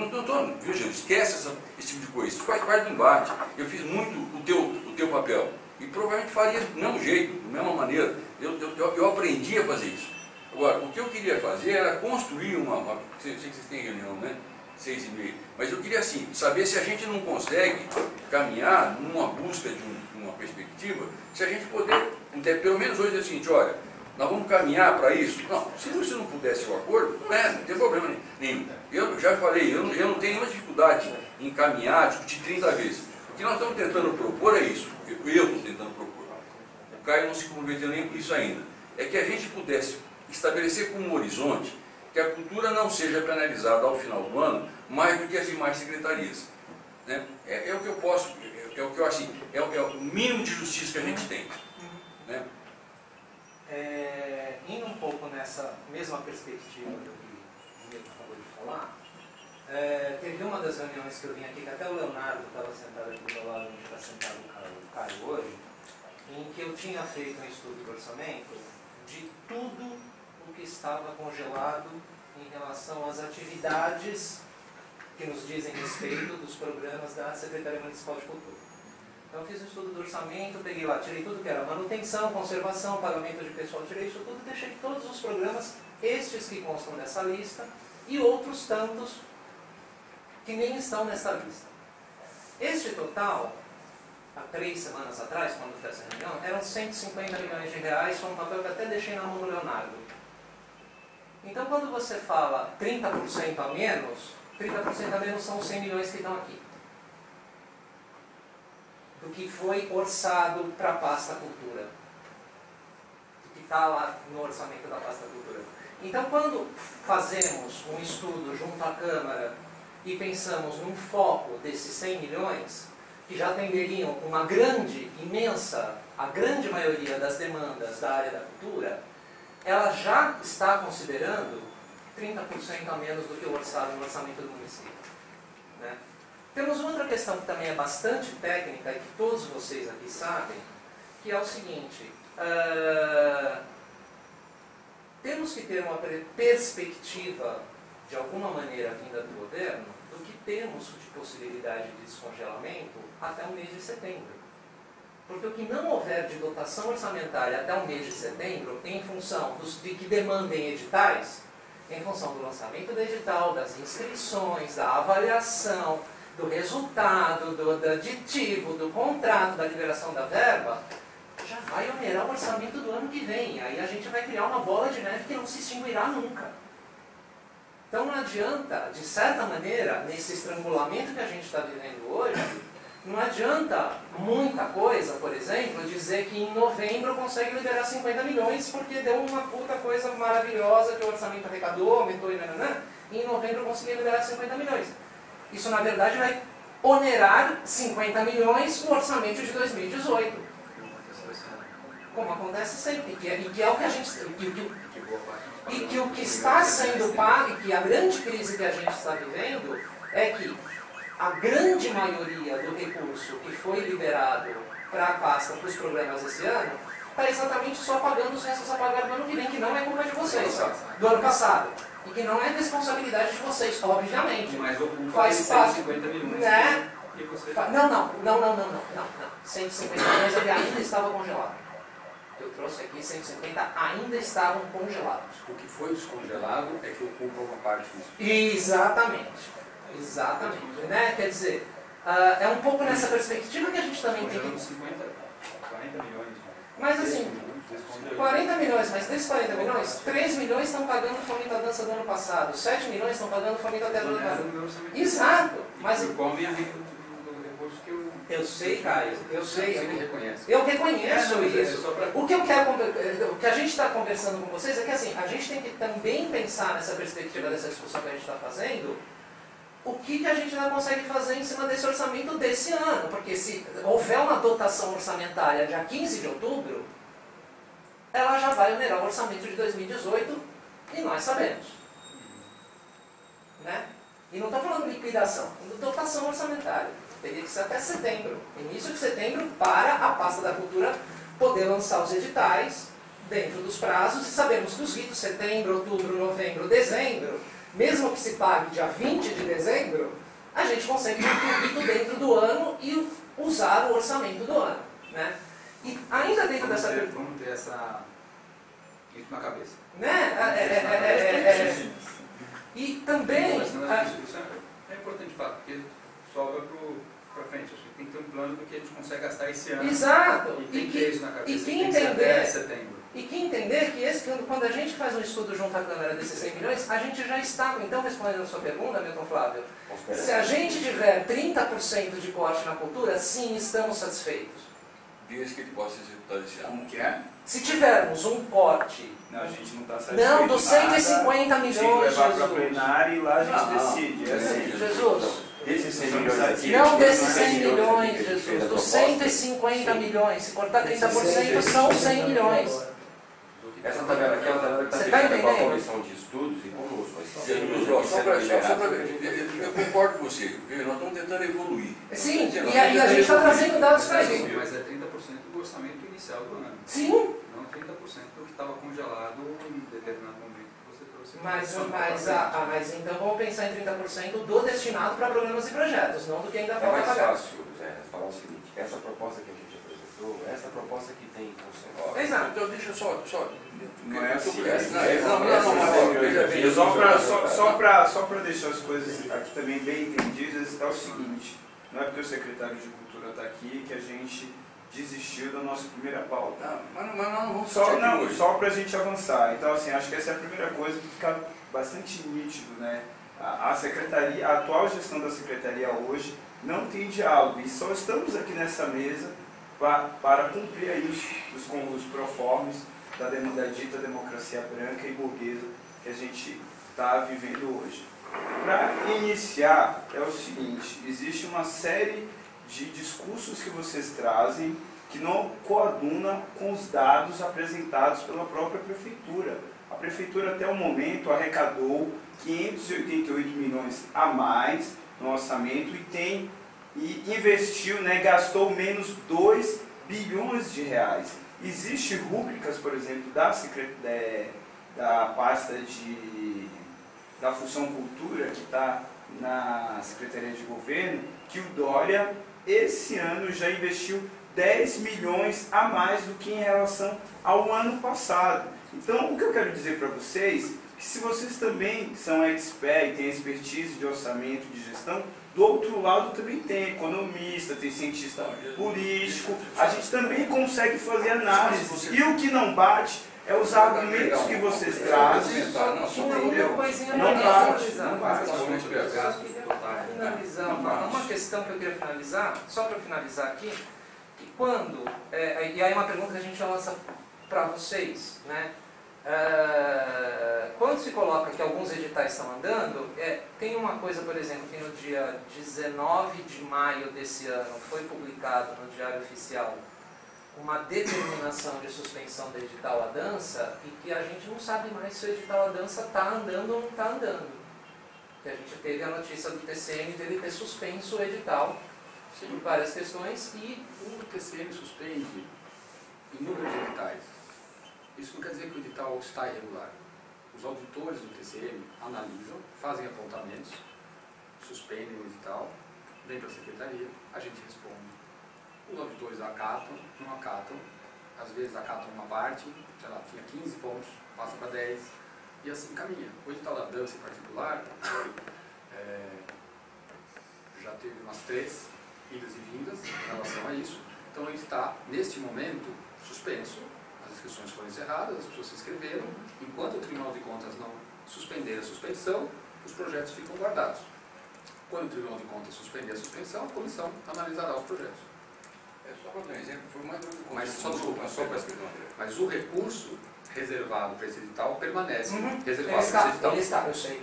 viu, Jesus, esquece esse tipo de coisa, isso faz parte do embate. Eu fiz muito o teu papel e provavelmente faria do mesmo jeito, da mesma maneira. Eu aprendi a fazer isso. Agora, o que eu queria fazer era construir sei que vocês têm reunião, né? 6h30, mas eu queria assim, saber se a gente não consegue caminhar numa busca de uma perspectiva, se a gente poder, pelo menos hoje é o seguinte, olha, nós vamos caminhar para isso. Não, se não pudesse o acordo, não tem problema nenhum. Eu já falei, eu não tenho nenhuma dificuldade em caminhar, discutir 30 vezes. O que nós estamos tentando propor é isso, eu estou tentando propor. O Caio não se comprometeu nem com isso ainda. É que a gente pudesse estabelecer como um horizonte que a cultura não seja penalizada ao final do ano mais do que as demais secretarias. Né? É o que eu posso, é o que eu assim, é o mínimo de justiça que a gente tem. Né? Indo um pouco nessa mesma perspectiva do que o Milton acabou de falar, teve uma das reuniões que eu vim aqui, que até o Leonardo estava sentado aqui do meu lado, onde está sentado o Caio hoje, em que eu tinha feito um estudo de orçamento de tudo o que estava congelado em relação às atividades que nos dizem respeito dos programas da Secretaria Municipal de Cultura. Então eu fiz um estudo do orçamento, peguei lá, tirei tudo que era manutenção, conservação, pagamento de pessoal, tirei isso tudo e deixei todos os programas, estes que constam dessa lista, e outros tantos que nem estão nessa lista. Este total, há 3 semanas atrás, quando foi essa reunião, eram 150 milhões de reais, foi um papel que até deixei na mão do Leonardo. Então quando você fala 30% a menos, 30% a menos são os 100 milhões que estão aqui. Do que foi orçado para a pasta cultura. Do que está lá no orçamento da pasta cultura. Então quando fazemos um estudo junto à Câmara e pensamos num foco desses 100 milhões, que já atenderiam uma grande, imensa, a grande maioria das demandas da área da cultura, ela já está considerando 30% a menos do que o orçado no orçamento do município. Né? Temos outra questão que também é bastante técnica e que todos vocês aqui sabem, que é o seguinte, temos que ter uma perspectiva, de alguma maneira vinda do governo, do que temos de possibilidade de descongelamento até o mês de setembro. Porque o que não houver de dotação orçamentária até o mês de setembro, em função de que demandem editais, em função do lançamento do edital, das inscrições, da avaliação, do resultado, do aditivo, do contrato, da liberação da verba, já vai onerar o orçamento do ano que vem. Aí a gente vai criar uma bola de neve que não se extinguirá nunca. Então não adianta, de certa maneira, nesse estrangulamento que a gente está vivendo hoje, não adianta muita coisa, por exemplo, dizer que em novembro consegue liberar 50 milhões porque deu uma puta coisa maravilhosa que o orçamento arrecadou, aumentou e em novembro conseguir liberar 50 milhões. Isso, na verdade, vai onerar 50 milhões no orçamento de 2018. Como acontece sempre, e que é o que a gente... E que o que está sendo pago, e que a grande crise que a gente está vivendo, é que a grande maioria do recurso que foi liberado para a pasta, para os programas esse ano, está exatamente só pagando os restos a pagar do ano que vem, que não é culpa de vocês, do ano passado. E que não é responsabilidade de vocês, obviamente. Mas o faz parte, 150 milhões. né? E você... Não. 150 milhões ele ainda estava congelado. Eu trouxe aqui 150 ainda estavam congelados. O que foi descongelado é que ocupa uma parte disso. Exatamente. Né? Quer dizer, é um pouco nessa perspectiva que a gente também tem que... 40 milhões. Mas assim, 40 milhões, mas desses 40 milhões, 3 milhões estão pagando o fomento à dança do ano passado, 7 milhões estão pagando o fomento até do ano passado. Exato. Mas come a renda do recurso que eu sei, Caio, eu sei. Eu reconheço isso. O que eu quero, o que a gente está conversando com vocês é que assim, a gente tem que também pensar nessa perspectiva dessa discussão que a gente está fazendo, o que a gente ainda consegue fazer em cima desse orçamento desse ano. Porque se houver uma dotação orçamentária dia 15 de outubro, ela já vai onerar o orçamento de 2018 e nós sabemos. Né? E não estou falando de liquidação, de dotação orçamentária. Teria que ser até setembro, início de setembro, para a pasta da cultura poder lançar os editais dentro dos prazos. E sabemos que os ritos, setembro, outubro, novembro, dezembro, mesmo que se pague dia 20 de dezembro, a gente consegue ter o rito dentro do ano e usar o orçamento do ano. Né? E ainda dentro dessa... Vamos ter isso na cabeça. Né? E também... Isso é importante falar, porque sobra para frente. Acho que tem que ter um plano do que a gente consegue gastar esse ano. Exato. E tem que ter isso na cabeça. E que tem que ser até setembro. E que entender que quando a gente faz um estudo junto à Câmara desses 100 milhões, a gente já está, então, respondendo a sua pergunta, Milton Flávio, se a gente tiver 30% de corte na cultura, sim, estamos satisfeitos. Desde que ele possa executar esse ano. Como que é? Se tivermos um corte... Não, a gente não está satisfeito. Não, dos 150 milhões, tem que levar para Jesus. plenário e lá a gente decide. É assim. Jesus. Desses 100 milhões aqui... Não desses 100 milhões, Jesus. Dos 150 milhões. Se cortar 30%, são 100 milhões. Essa tabela aqui é uma tabela que Você está tá feita com a entendendo? comissão de estudos e conosco. Só para ver, eu concordo com você, viu? Nós estamos tentando evoluir. Sim, e a gente está trazendo dados para isso. Mas é 30% do orçamento inicial do ano. Sim. Não 30% do que estava congelado em determinado momento que você trouxe. Mas então vamos pensar em 30% do destinado para programas e projetos, não do que ainda É falta mais pagar. fácil, Zé, falar o seguinte, essa proposta que a gente apresentou, essa proposta que tem consenso. Exato. Então deixa só. Não é assim. Só para deixar as coisas aqui também bem entendidas, é o seguinte, não é porque o secretário de Cultura está aqui que a gente desistiu da nossa primeira pauta. Mas não vamos hoje. Só para a gente avançar. Então, assim, acho que essa é a primeira coisa que fica bastante nítido, né? A atual gestão da secretaria hoje não tem diálogo e só estamos aqui nessa mesa para cumprir aí os proformes da dita democracia branca e burguesa que a gente está vivendo hoje. Para iniciar, é o seguinte, existe uma série de discursos que vocês trazem que não coaduna com os dados apresentados pela própria Prefeitura. A Prefeitura até o momento arrecadou 588 milhões a mais no orçamento e investiu, né, gastou menos 2 bilhões de reais. Existem rúbricas, por exemplo, da pasta da Função Cultura, que está na Secretaria de Governo, que o Dória, esse ano, já investiu 10 milhões a mais do que em relação ao ano passado. Então, o que eu quero dizer para vocês, que se vocês também são expert e têm expertise de orçamento, de gestão, do outro lado também tem economista, tem cientista político, a gente também consegue fazer análise. E o que não bate é os argumentos que vocês trazem. Não bate. Uma questão que eu queria finalizar, só para finalizar aqui, que quando, e aí uma pergunta que a gente lança para vocês, né? Quando se coloca que alguns editais estão andando, tem uma coisa, por exemplo, que no dia 19 de maio desse ano foi publicado no Diário Oficial uma determinação de suspensão do edital A Dança e que a gente não sabe mais se o edital A Dança está andando ou não está andando. Que a gente teve a notícia do TCM dele ter suspenso o edital por várias questões e o TCM suspende inúmeros editais. Isso não quer dizer que o edital está irregular. Os auditores do TCM analisam, fazem apontamentos, suspendem o edital, vem para a secretaria, a gente responde. Os auditores acatam, não acatam, às vezes acatam uma parte, sei lá, tinha 15 pontos, passa para 10, e assim caminha. O edital da dança em particular já teve umas 3 idas e vindas em relação a isso, então ele está, neste momento, suspenso. As inscrições foram encerradas, as pessoas se inscreveram, enquanto o Tribunal de Contas não suspender a suspensão, os projetos ficam guardados. Quando o Tribunal de Contas suspender a suspensão, a comissão analisará os projetos. Só para dar um exemplo, foi mais do que mas o recurso reservado para esse edital permanece reservado para esse edital. Ele está, eu sei.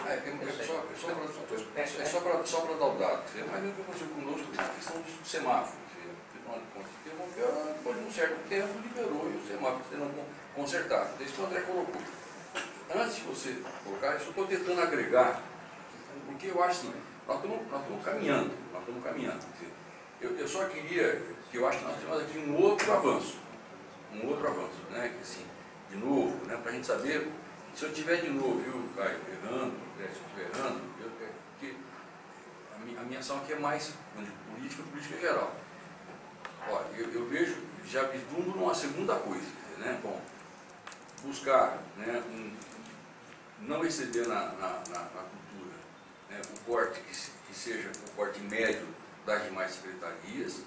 Só para dar o dado. É mais do que aconteceu conosco na questão do semáforo. Depois de um certo tempo, liberou e o semáforo não consertado. Desde que o André colocou. Antes de você colocar, eu estou tentando agregar, porque eu acho assim, nós estamos caminhando. Eu só queria, que eu acho que nós temos aqui um outro avanço, né? Que, assim, de novo, né? Para a gente saber, se eu tiver de novo, viu, Caio, errando, se eu estiver errando, porque a minha ação aqui é mais política geral. Olha, eu vejo, já vislumbro uma segunda coisa, né? Bom, buscar, né, não exceder na cultura, né, o corte que seja o corte médio das demais secretarias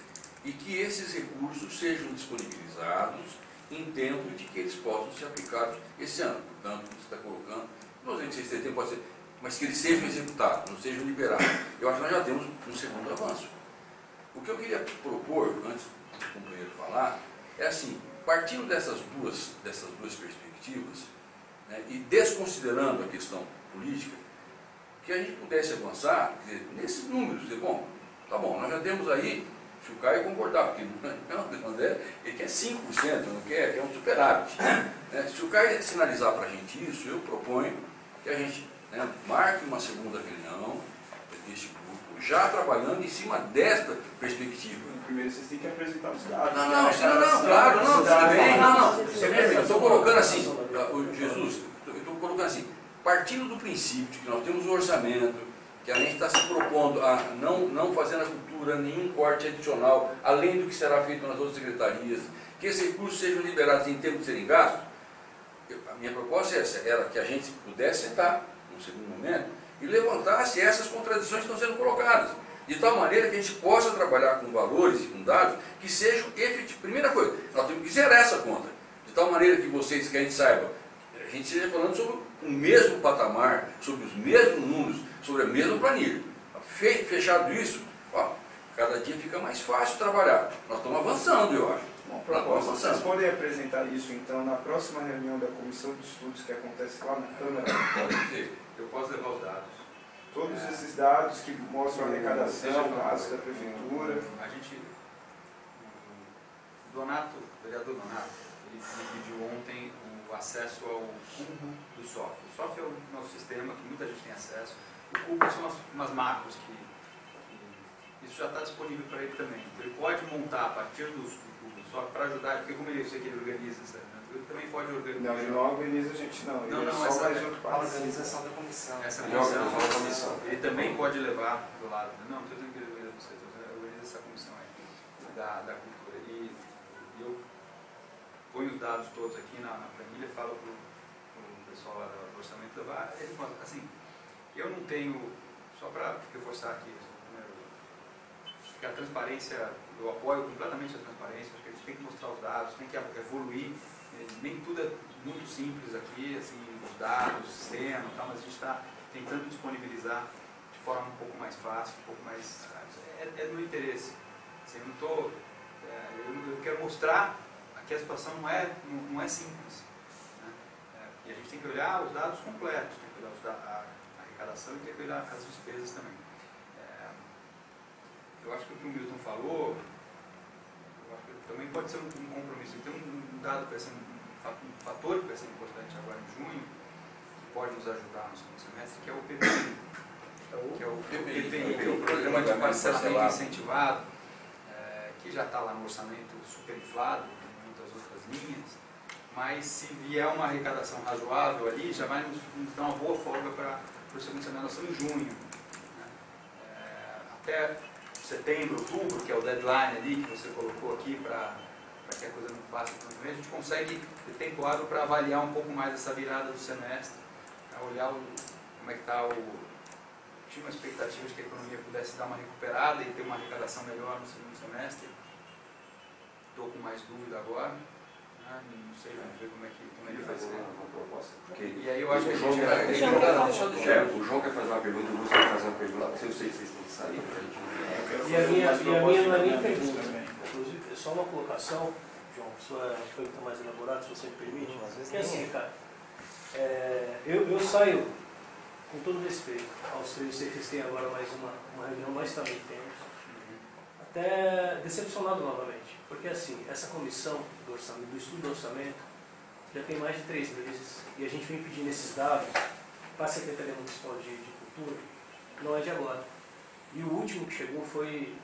e que esses recursos sejam disponibilizados em tempo de que eles possam ser aplicados esse ano. Portanto, você está colocando, não sei se esse tempo pode ser, mas que eles sejam executados, não sejam liberados. Eu acho que nós já temos um segundo avanço. O que eu queria propor, antes do companheiro falar, é assim, partindo dessas duas perspectivas, né, e desconsiderando a questão política, que a gente pudesse avançar, dizer, nesses números, dizer, bom, tá bom, nós já temos aí, se o Caio concordar, porque o André, ele quer 5%, não quer um superávit. Né? Se o Caio sinalizar para a gente isso, eu proponho que a gente, né, marque uma segunda reunião desse grupo, já trabalhando em cima desta perspectiva. Primeiro vocês têm que apresentar os dados. Claro, não. Eu estou colocando assim, Jesus, eu estou colocando assim, partindo do princípio de que nós temos um orçamento, que a gente está se propondo a não fazer na cultura nenhum corte adicional, além do que será feito nas outras secretarias, que esses recursos sejam liberados em tempo de serem gastos, a minha proposta é essa, era que a gente pudesse sentar, num segundo momento, e levantasse essas contradições que estão sendo colocadas, de tal maneira que a gente possa trabalhar com valores e com dados que sejam efetivos. Primeira coisa, nós temos que zerar essa conta, de tal maneira que vocês, que a gente saiba, a gente esteja falando sobre o mesmo patamar, sobre os mesmos números, sobre a mesma planilha. Fechado isso, ó, cada dia fica mais fácil trabalhar. Nós estamos avançando, eu acho. Uma proposta, vocês podem apresentar isso então na próxima reunião da Comissão de Estudos que acontece lá na Câmara? Pode dizer. Eu posso levar os dados. Todos esses dados que mostram a arrecadação, gasto da Prefeitura. A gente, o vereador Donato, ele pediu ontem o acesso ao cubo do SOF. O SOF é o nosso sistema que muita gente tem acesso. O cubo são umas macros que isso já está disponível para ele também. Então, ele pode montar a partir do cubo do SOF para ajudar, porque como eu sei que ele organiza, ele também pode organizar. Não, ele não organiza a gente não. Ele não, só mais junto A organização da comissão. Essa Ele organiza a comissão. ele também pode levar do lado. Não estou dizendo que ele organiza você, estou dizendo que ele organiza essa comissão aí da cultura. E eu ponho os dados todos aqui na planilha, falo para o pessoal lá do orçamento levar. Assim, eu não tenho, só para reforçar aqui, que a transparência, eu apoio completamente a transparência, porque a gente tem que mostrar os dados, tem que evoluir. Nem tudo é muito simples aqui, assim, os dados, o sistema e tal, mas a gente está tentando disponibilizar de forma um pouco mais fácil, um pouco mais... É do meu interesse. Assim, eu quero mostrar que a situação não é simples. Né? E a gente tem que olhar os dados completos, tem que olhar a arrecadação e tem que olhar as despesas também. Eu acho que o que o Milton falou, eu acho que também pode ser um compromisso. Tem um dado que vai ser um fator que vai ser importante agora em junho, que pode nos ajudar no segundo semestre, que é o PPI. Que é o PPI, que é o Programa de Parcelamento Incentivado, que já está lá no orçamento superinflado, em muitas outras linhas, mas se vier uma arrecadação razoável ali, já vai nos dar uma boa folga para o segundo semestre. Nós estamos em junho. Né? Até setembro, outubro, que é o deadline ali que você colocou aqui para que a coisa não passe tanto bem, a gente consegue ter tempo hábil para avaliar um pouco mais essa virada do semestre, olhar como é que está tinha uma expectativa de que a economia pudesse dar uma recuperada e ter uma arrecadação melhor no segundo semestre. Estou com mais dúvida agora, né? Não sei, vamos ver como é que vai ser. Uma proposta, porque E aí eu acho que a o João gente o João quer fazer uma pergunta, o Lúcio quer fazer uma pergunta, eu sei que vocês têm que sair para a gente... E a minha não é nem pergunta, inclusive, é só uma colocação, João, sua pergunta mais elaborada, se você me permite. Porque assim, cara, eu saio, com todo respeito aos três, eu sei que vocês têm agora mais uma reunião, nós também temos, até decepcionado novamente, porque assim, essa comissão do orçamento, do estudo do orçamento, já tem mais de 3 meses, e a gente vem pedindo esses dados para a Secretaria Municipal de Cultura, não é de agora. E o último que chegou foi...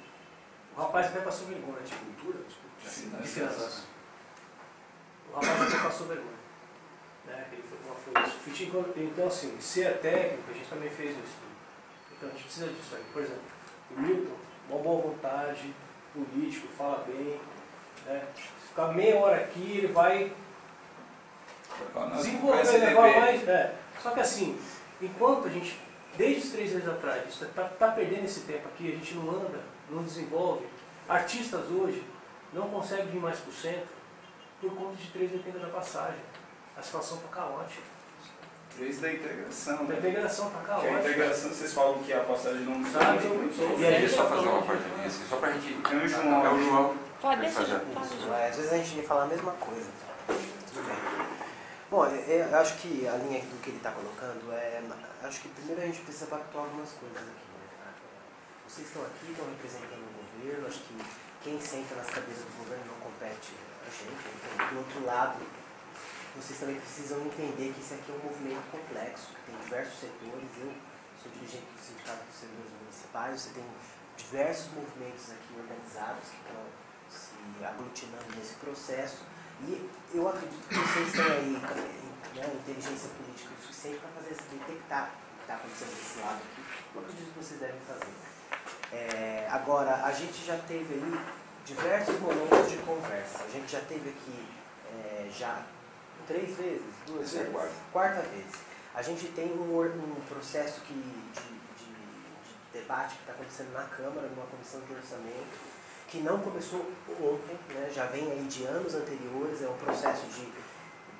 O rapaz até passou vergonha. De cultura? Desculpa. De finanças. O rapaz até passou vergonha. Né? Ele foi uma folha sulfite. Então, assim, se é técnico, a gente também fez o estudo. Então, a gente precisa disso aí. Por exemplo, o Milton, uma boa vontade, político, fala bem. Né? Se ficar meia hora aqui, ele vai desenvolver, levar mais... Só que, assim, enquanto a gente... Desde os 3 meses atrás, está perdendo esse tempo aqui, a gente não anda, não desenvolve. Artistas hoje não conseguem vir mais para o centro por conta de 3,80 da passagem. A situação está caótica. 3 da integração. A integração está caótica. Que a integração, vocês falam que a passagem não sabe. E aí, só fazer uma parte assim, só para a gente... É o João. Pode fazer. Às vezes a gente fala a mesma coisa. Tudo bem. Bom, eu acho que a linha do que ele está colocando acho que primeiro a gente precisa pactuar algumas coisas aqui. Né? Vocês estão aqui, estão representando o governo, acho que quem senta nas cadeiras do governo não compete a gente. Então, do outro lado, vocês também precisam entender que isso aqui é um movimento complexo, que tem diversos setores. Eu sou dirigente do Sindicato dos Servidores Municipais, você tem diversos movimentos aqui organizados que estão se aglutinando nesse processo. E eu acredito que vocês estão aí né, inteligência política o suficiente para fazer detectar o que está acontecendo desse lado aqui. Eu acredito que vocês devem fazer. Agora, a gente já teve aí diversos momentos de conversa. A gente já teve aqui já 3 vezes, 2 vezes, quarta vez. A gente tem um processo de debate que está acontecendo na Câmara, numa comissão de orçamento, que não começou ontem, né, já vem aí de anos anteriores, é um processo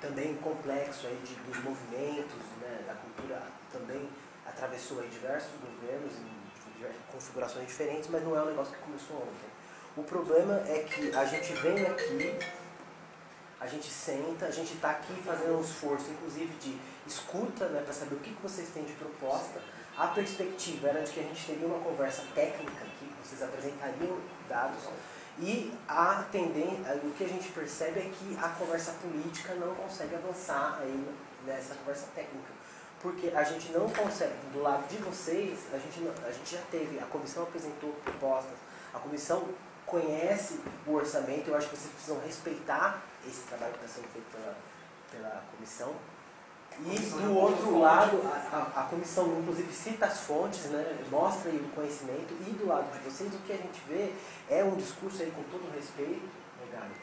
também complexo aí dos movimentos, né, da cultura, também atravessou aí diversos governos em diversas configurações diferentes, mas não é um negócio que começou ontem. O problema é que a gente vem aqui, a gente senta, a gente está aqui fazendo um esforço, inclusive de escuta, né, para saber o que vocês têm de proposta. A perspectiva era de que a gente teria uma conversa técnica aqui, que vocês apresentariam dados, e o que a gente percebe é que a conversa política não consegue avançar aí nessa conversa técnica. Porque a gente não consegue, do lado de vocês, a gente já teve, a comissão apresentou propostas, a comissão conhece o orçamento, eu acho que vocês precisam respeitar esse trabalho que está sendo feito pela comissão. E do outro lado, a comissão inclusive cita as fontes, né, mostra aí o conhecimento, e do lado de vocês o que a gente vê é um discurso aí com todo respeito, né, Gabi?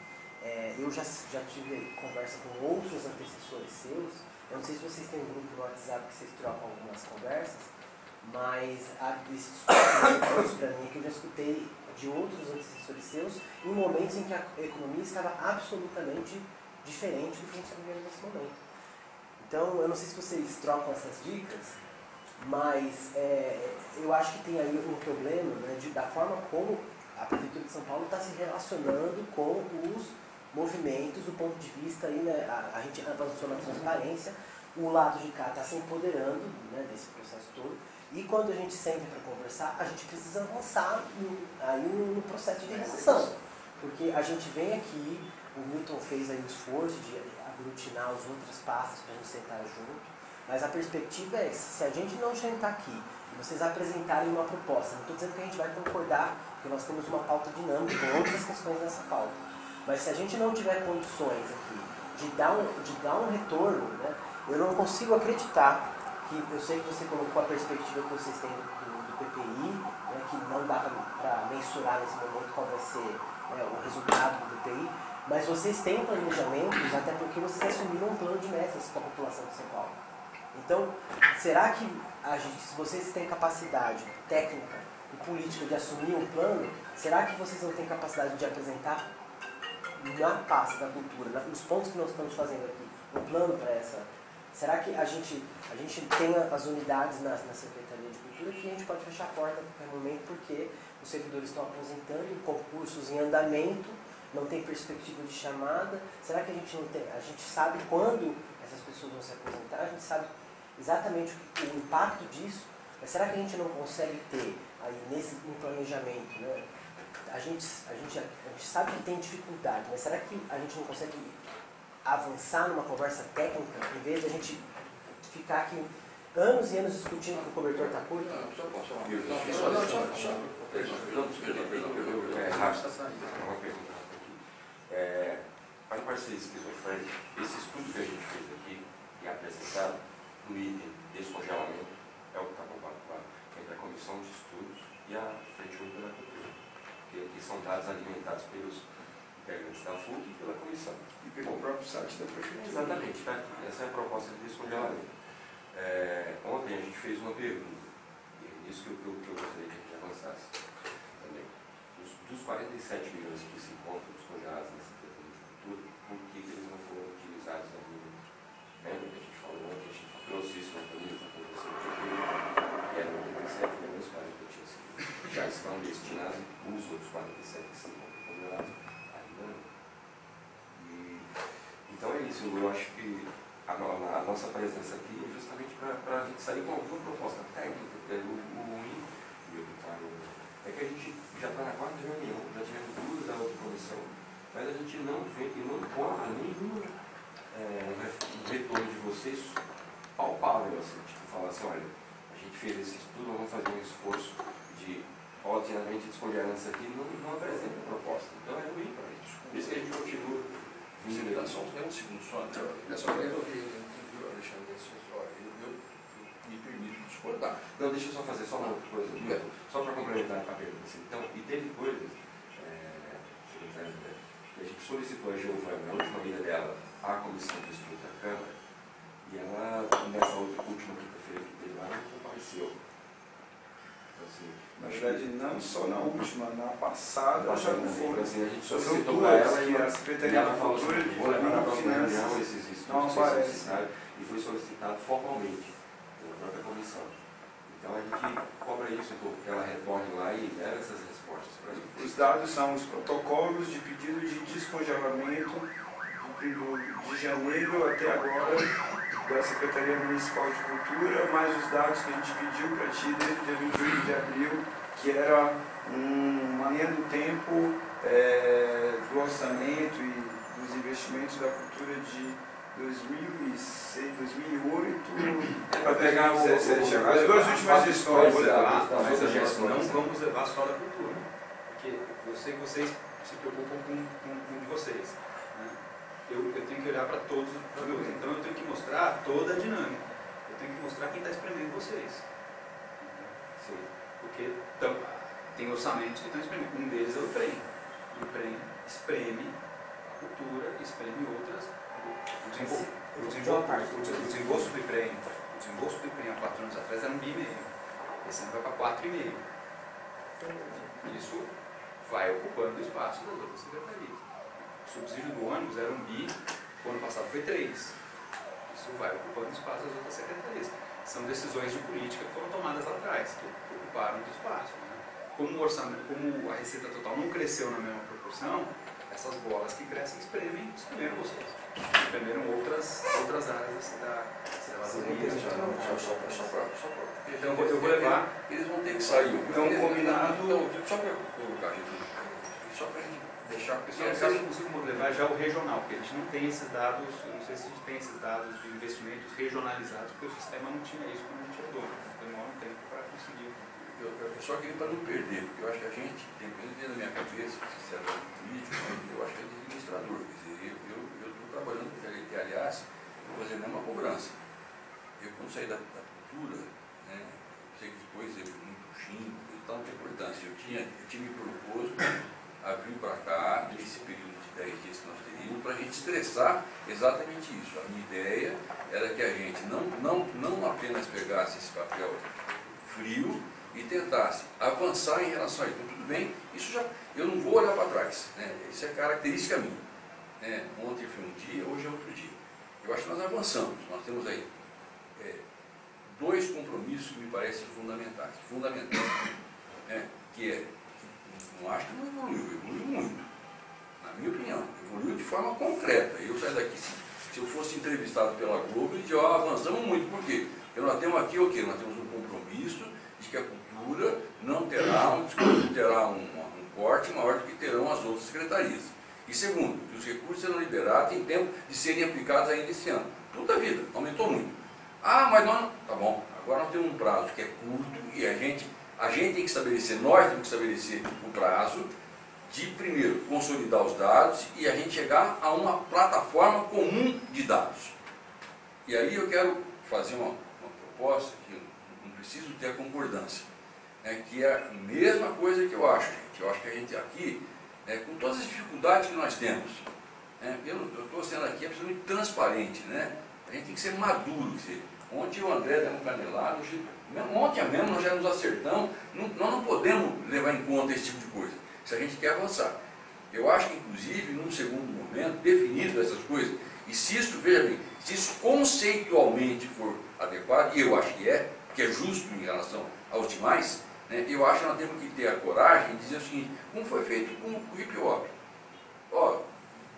Eu já tive conversa com outros antecessores seus, eu não sei se vocês têm um grupo no WhatsApp que vocês trocam algumas conversas, mas esse discurso para mim é que eu já escutei de outros antecessores seus em momentos em que a economia estava absolutamente diferente do que a gente está vivendo nesse momento. Então, eu não sei se vocês trocam essas dicas, mas eu acho que tem aí um problema, né, da forma como a Prefeitura de São Paulo está se relacionando com os movimentos do ponto de vista, aí, né, a gente avançou na transparência, o lado de cá está se empoderando, né, desse processo todo, e quando a gente senta para conversar, a gente precisa avançar no processo de relação, porque a gente vem aqui, o Milton fez aí o esforço de aglutinar as outras pastas para a gente sentar junto, mas a perspectiva é, se a gente não sentar aqui e vocês apresentarem uma proposta, não estou dizendo que a gente vai concordar, porque nós temos uma pauta dinâmica com outras questões nessa pauta, mas se a gente não tiver condições aqui de dar um retorno, né, eu não consigo acreditar que, eu sei que você colocou a perspectiva que vocês têm do PPI, né, que não dá para mensurar nesse momento qual vai ser, né, o resultado do PPI, mas vocês têm planejamentos, até porque vocês assumiram um plano de metas para a população de São Paulo. Então, será que se vocês têm capacidade técnica e política de assumir um plano, será que vocês não têm capacidade de apresentar na pasta da cultura, nos pontos que nós estamos fazendo aqui, um plano para essa? Será que a gente tem as unidades na Secretaria de Cultura que a gente pode fechar a porta a qualquer momento porque os servidores estão aposentando, concursos em andamento, não tem perspectiva de chamada? Será que a gente não tem? A gente sabe quando essas pessoas vão se aposentar, a gente sabe exatamente o impacto disso, mas será que a gente não consegue ter aí um planejamento, né? A gente sabe que tem dificuldade, mas será que a gente não consegue avançar numa conversa técnica, em vez de a gente ficar aqui anos e anos discutindo que o cobertor está curto? Só posso falar uma pergunta. Para não parecer esquizofrênico, esse estudo que a gente fez aqui e apresentado no item descongelamento é o que está compartilhado entre a Comissão de Estudos e a Frente Única da Cultura, que aqui são dados alimentados pelos integrantes da FUC e pela Comissão. E pelo próprio site da Prefeitura. Exatamente, tá? Essa é a proposta de descongelamento. Ontem a gente fez uma pergunta, e isso que eu gostaria que a gente avançasse também. Dos 47 milhões que se encontram descongelados na Secretaria de Cultura, por que eles não foram utilizados ainda? Lembra que a gente falou ontem, a gente trouxe isso na planilha para você que eram 87 milhões, quase que tinha sido, já estão destinados, os outros 47 que se encontram congelados ainda não. Então é isso, eu acho que a nossa presença aqui é justamente para a gente sair com alguma proposta técnica, o ruim, é que a gente já está na quarta reunião, já tivemos 2 da outra comissão, mas a gente não vê e não encontra nenhum retorno de vocês palpável, assim, tipo, falar assim, olha, a gente fez esse estudo, vamos fazer um esforço de, obviamente, descongelando isso aqui, não apresenta proposta. Então é ruim para a gente. Por isso que a gente continua. Você me dá só um segundo só, né? É só para resolver. eu me permito discordar. Então, deixa eu só fazer só uma outra coisa, só para complementar a pergunta. Assim. Então, e teve coisas, que a gente solicitou a Giovana, na última vida dela, à Comissão de Estudo da Câmara, e ela, nessa última quinta-feira que teve lá, não compareceu. Então, assim, na verdade, não só na última, na passada, já não foi. Assim, a gente São solicitou duas, para ela que a Secretaria de Cultura e de Finanças esses estudos não aparece. E foi solicitado formalmente pela própria comissão. Então a gente cobra isso, que ela retorne lá e leve essas respostas para a gente. Os dados são os protocolos de pedido de descongelamento de janeiro até agora da Secretaria Municipal de Cultura, mais os dados que a gente pediu para ti desde o dia 28 de abril, que era uma linha do tempo do orçamento e dos investimentos da cultura de 2006, 2008 para pegar 2017. As duas últimas gestões. Não vamos levar só da cultura, porque eu sei que vocês se preocupam com de vocês. Né? Eu tenho que olhar para todos os produtos, então eu tenho que mostrar toda a dinâmica. Eu tenho que mostrar quem está espremendo vocês. Sim. Porque tem orçamentos que estão espremendo. Um deles é o IPREM. O IPREM espreme a cultura, espreme outras. O desembolso do IPREM há 4 anos atrás era 1,5 bi. Esse ano vai para 4,5. Isso vai ocupando o espaço das outras secretarias. O subsídio do ônibus era 1 bi, o ano passado foi 3. Isso vai ocupando o espaço das outras secretarias. São decisões de política que foram tomadas lá atrás, que ocuparam o espaço. Né? Como a receita total não cresceu na mesma proporção, essas bolas que crescem espremeram vocês. Espremeram outras áreas da cidadania. Então eu vou levar. Eles vão ter que sair. Então, combinado. Então, só para colocar, só para a gente deixar. Eu não sei se eu consigo levar já o regional, porque a gente não tem esses dados, eu não sei se a gente tem esses dados de investimentos regionalizados, porque o sistema não tinha isso quando a gente herdou. Demora um tempo para conseguir. Eu só queria para não perder, porque eu acho que a gente tem dentro da minha cabeça, se é político, eu acho que é de administrador. Quer dizer, eu estou trabalhando com ele, que aliás, vou fazer a mesma cobrança. Eu quando saí da cultura, né, sei que depois eu muito xingo e tal, não tem importância. Eu tinha me proposto a vir para cá, nesse período de 10 dias que nós teríamos, para a gente estressar exatamente isso. A minha ideia era que a gente não apenas pegasse esse papel frio e tentasse avançar em relação a isso. Então, tudo bem, isso já, eu não vou olhar para trás, né? Isso é característica minha. Né? Ontem foi um dia, hoje é outro dia. Eu acho que nós avançamos, nós temos aí 2 compromissos que me parecem fundamentais, né? Que é, não acho que não evoluiu muito, na minha opinião, evoluiu de forma concreta. Eu saio daqui, se eu fosse entrevistado pela Globo, eu diria, avançamos muito, por quê? Porque nós temos aqui o quê? Nós temos um compromisso de que a cultura não terá um corte maior do que terão as outras secretarias. E segundo, que os recursos serão liberados em tempo de serem aplicados ainda esse ano. Puta vida, aumentou muito. Mas não, tá bom, agora nós temos um prazo que é curto e a gente tem que estabelecer, nós temos que estabelecer o prazo de, primeiro, consolidar os dados e a gente chegar a uma plataforma comum de dados. E aí eu quero fazer uma proposta que não preciso ter a concordância, né, que é a mesma coisa que eu acho, gente. Eu acho que a gente aqui, com todas as dificuldades que nós temos, eu estou sendo aqui absolutamente transparente, né? A gente tem que ser maduro. Quer dizer, ontem o André deu um canelado, ontem mesmo nós já nos acertamos, nós não podemos levar em conta esse tipo de coisa, se a gente quer avançar. Eu acho que, inclusive, num segundo momento, definido essas coisas, e se isso, veja bem, se isso conceitualmente for adequado, e eu acho que é, porque é justo em relação aos demais, né, eu acho que nós temos que ter a coragem de dizer o seguinte, como foi feito com o hip hop.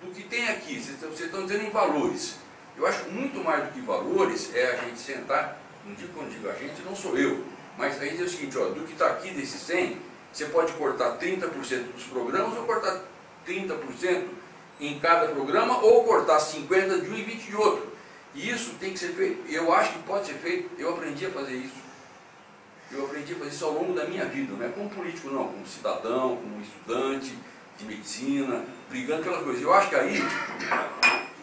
Do que tem aqui, vocês estão dizendo em valores. Eu acho que muito mais do que valores é a gente sentar, quando digo a gente, não sou eu, mas aí dizer o seguinte, do que está aqui desses 100, você pode cortar 30% dos programas ou cortar 30% em cada programa ou cortar 50% de um e 20% de outro. E isso tem que ser feito, eu acho que pode ser feito, eu aprendi a fazer isso. Eu aprendi a fazer isso ao longo da minha vida, não é como político não, como cidadão, como estudante de medicina, brigando pelas coisas. Eu acho que aí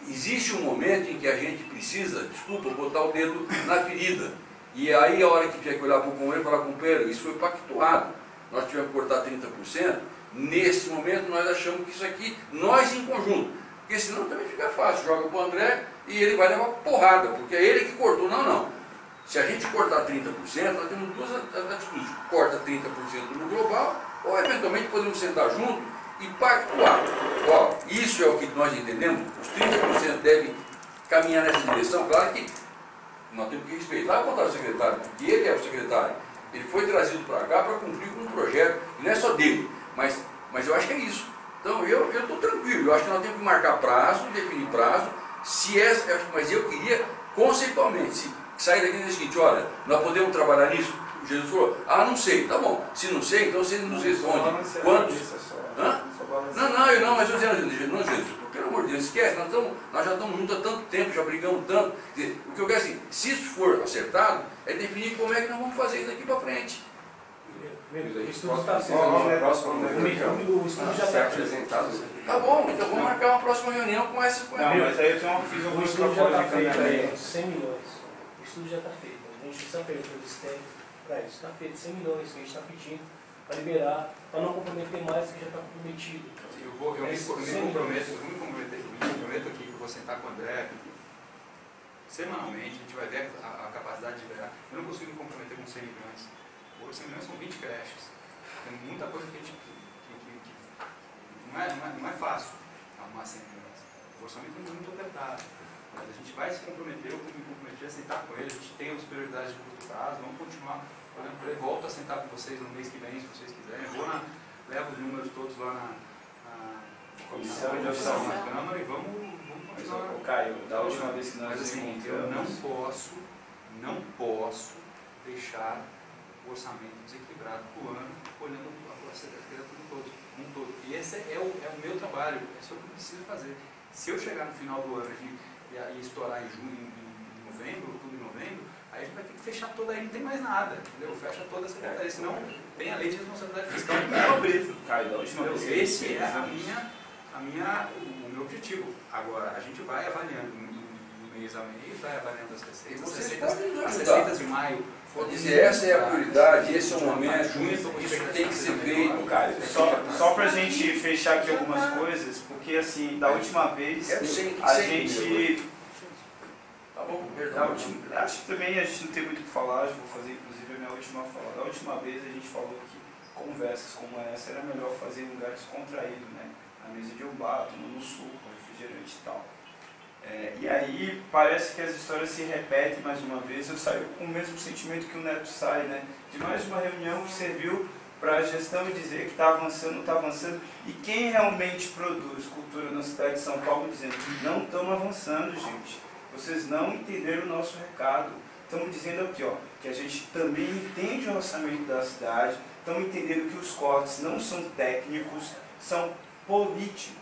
existe um momento em que a gente precisa, desculpa, botar o dedo na ferida. E aí a hora que tiver que olhar para o companheiro e falar, companheiro, isso foi pactuado, nós tivemos que cortar 30%, nesse momento nós achamos que isso aqui, nós em conjunto, porque senão também fica fácil, joga para o André e ele vai levar porrada, porque é ele que cortou, não. Se a gente cortar 30%, nós temos duas atitudes, corta 30% no global, ou eventualmente podemos sentar junto e pactuar. Ó, isso é o que nós entendemos, os 30% devem caminhar nessa direção. Claro que nós temos que respeitar a vontade do secretário, porque ele é o secretário, ele foi trazido para cá para cumprir com um projeto, e não é só dele, mas eu acho que é isso. Então eu estou tranquilo, eu acho que nós temos que marcar prazo, definir prazo, mas eu queria conceitualmente, sair daqui e dizer o seguinte, olha, nós podemos trabalhar nisso? O Jesus falou, não sei, tá bom, se não sei, então você nos responde. Quantos? Não, mas eu dizendo, não, Jesus, pelo amor de Deus, esquece, nós já estamos juntos há tanto tempo, já brigamos tanto. Quer dizer, o que eu quero assim, se isso for acertado, é definir como é que nós vamos fazer isso daqui para frente. O estudo está O estudo já está apresentado. Tá bom, então vamos marcar uma próxima reunião com essa. Não, mas aí eu fiz O algumas estudo já está propostas de feito encaminhamento. aí, 100 milhões. O estudo já está feito. A gente só fez o sistema para isso. Está feito 100 milhões que a gente está pedindo para liberar, para não comprometer mais do que já está comprometido. Eu me comprometo aqui que eu vou sentar com o André. Semanalmente a gente vai ver a capacidade de liberar. Eu não consigo me comprometer com 100 milhões. Hoje 100 milhões são 20 creches. Tem muita coisa que a gente. Não é fácil arrumar 100 milhões. O orçamento é muito apertado. Mas a gente vai se comprometer, eu me comprometi a sentar com ele, a gente tem as prioridades de curto prazo, vamos continuar olhando para ele. Volto a sentar com vocês no mês que vem, se vocês quiserem. Levo os números todos lá na comissão de ação na Câmara e vamos continuar. Caio, da última vez que nós Mas assim, eu não posso deixar o orçamento desequilibrado para o ano, olhando a secretaria como um todo. E esse é o meu trabalho, é o que eu preciso fazer. Se eu chegar no final do ano e estourar em junho, em novembro, outubro e novembro, aí a gente vai ter que fechar toda aí, não tem mais nada, entendeu? Fecha toda a secretaria, senão tem a lei de responsabilidade fiscal que é preso. Caio, da última vez. Esse é o meu objetivo. Agora, a gente vai avaliando mês a mês, vai avaliando as receitas. As receitas de maio. Vou dizer, essa é a prioridade, esse é o momento, isso tem que ser feito. Caio, só para a gente fechar aqui algumas coisas, porque assim, da última vez, a gente... Tá bom, perdão. Acho que também a gente não tem muito o que falar, eu vou fazer inclusive a minha última fala. Da última vez a gente falou que conversas como essa era melhor fazer em lugar descontraído, né? Na mesa de um bar, tomando um suco, refrigerante e tal. E aí parece que as histórias se repetem mais uma vez. Eu saio com o mesmo sentimento que o Neto sai, né? De mais uma reunião que serviu para a gestão dizer que está avançando, está avançando. E quem realmente produz cultura na cidade de São Paulo dizendo que não estamos avançando, gente. Vocês não entenderam o nosso recado. Estamos dizendo aqui, ó, que a gente também entende o orçamento da cidade, estamos entendendo que os cortes não são técnicos, são políticos.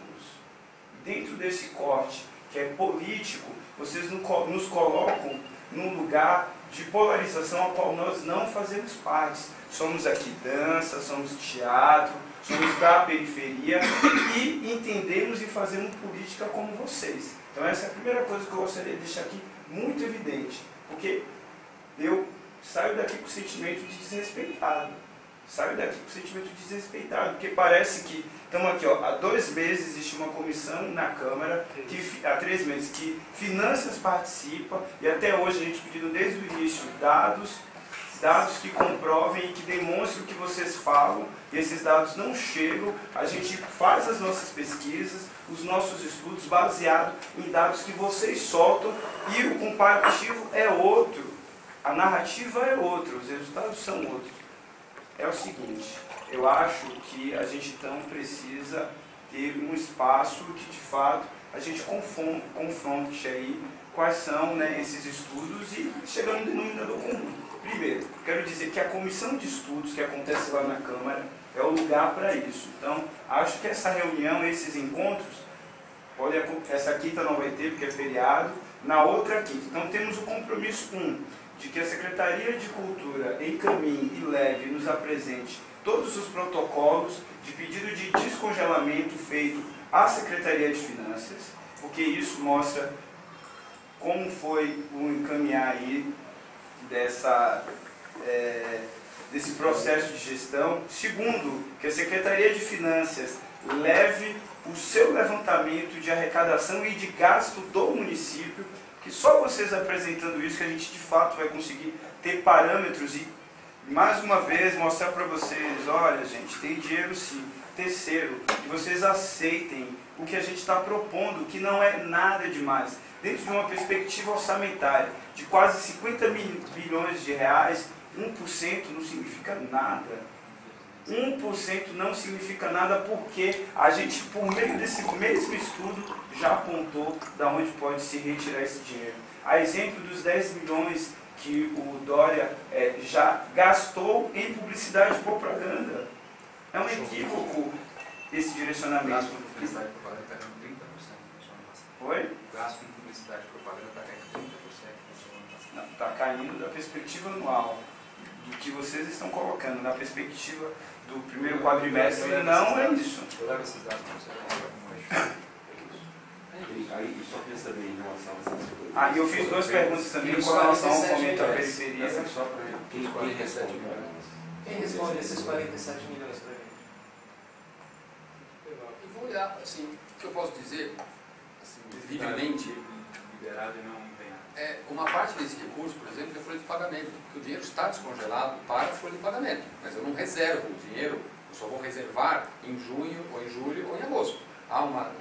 Dentro desse corte, que é político, vocês nos colocam num lugar de polarização ao qual nós não fazemos parte. Somos aqui dança, somos teatro, somos da periferia e entendemos e fazemos política como vocês. Então essa é a primeira coisa que eu gostaria de deixar aqui muito evidente, porque eu saio daqui com o sentimento de desrespeitado. Saio daqui com o sentimento de desrespeitado, porque parece que estamos aqui, ó, há 2 meses existe uma comissão na Câmara, há 3 meses, que finanças participa, e até hoje a gente pedindo desde o início dados que comprovem e que demonstrem o que vocês falam, e esses dados não chegam, a gente faz as nossas pesquisas, os nossos estudos baseados em dados que vocês soltam, e o comparativo é outro, a narrativa é outra, os resultados são outros. É o seguinte, eu acho que a gente então precisa ter um espaço que de fato a gente confronte aí quais são, né, esses estudos e chegar num denominador comum. Primeiro, quero dizer que a comissão de estudos que acontece lá na Câmara é o lugar para isso. Então, acho que essa reunião, esses encontros, essa quinta não vai ter porque é feriado, na outra quinta. Então temos o compromisso de que a Secretaria de Cultura encaminhe e leve e nos apresente todos os protocolos de pedido de descongelamento feito à Secretaria de Finanças. porque isso mostra como foi o encaminhar aí desse processo de gestão. Segundo, que a Secretaria de Finanças leve o seu levantamento de arrecadação e de gasto do município, que só vocês apresentando isso que a gente de fato vai conseguir ter parâmetros e, mais uma vez, mostrar para vocês, olha gente, tem dinheiro sim. Terceiro, que vocês aceitem o que a gente está propondo, que não é nada demais. Dentro de uma perspectiva orçamentária de quase 50 bilhões de reais, 1% não significa nada. 1% não significa nada porque a gente, por meio desse mesmo estudo, já apontou da onde pode se retirar esse dinheiro. A exemplo dos 10 milhões que o Dória já gastou em publicidade e propaganda. É um equívoco esse direcionamento. O gasto em publicidade e propaganda está caindo 30% no ano passado. Oi? O gasto em publicidade e propaganda está caindo 30% no ano passado. Não, está caindo da perspectiva anual, do que vocês estão colocando. Na perspectiva do primeiro quadrimestre, não é isso. Eu levo esses dados para você. Aí, só queria saber em relação a essas coisas. Ah, e eu fiz duas perguntas também com relação ao fomento à periferia. Só para quem responde para nós. Quem responde esses 47 milhões para mim? Eu vou olhar, assim, o que eu posso dizer, assim, livremente, Liberado e não empenhado. uma parte desse recurso, por exemplo, é folha de pagamento, porque o dinheiro está descongelado para a folha de pagamento, mas eu não reservo o dinheiro, eu só vou reservar em junho, ou em julho, ou em agosto. Há uma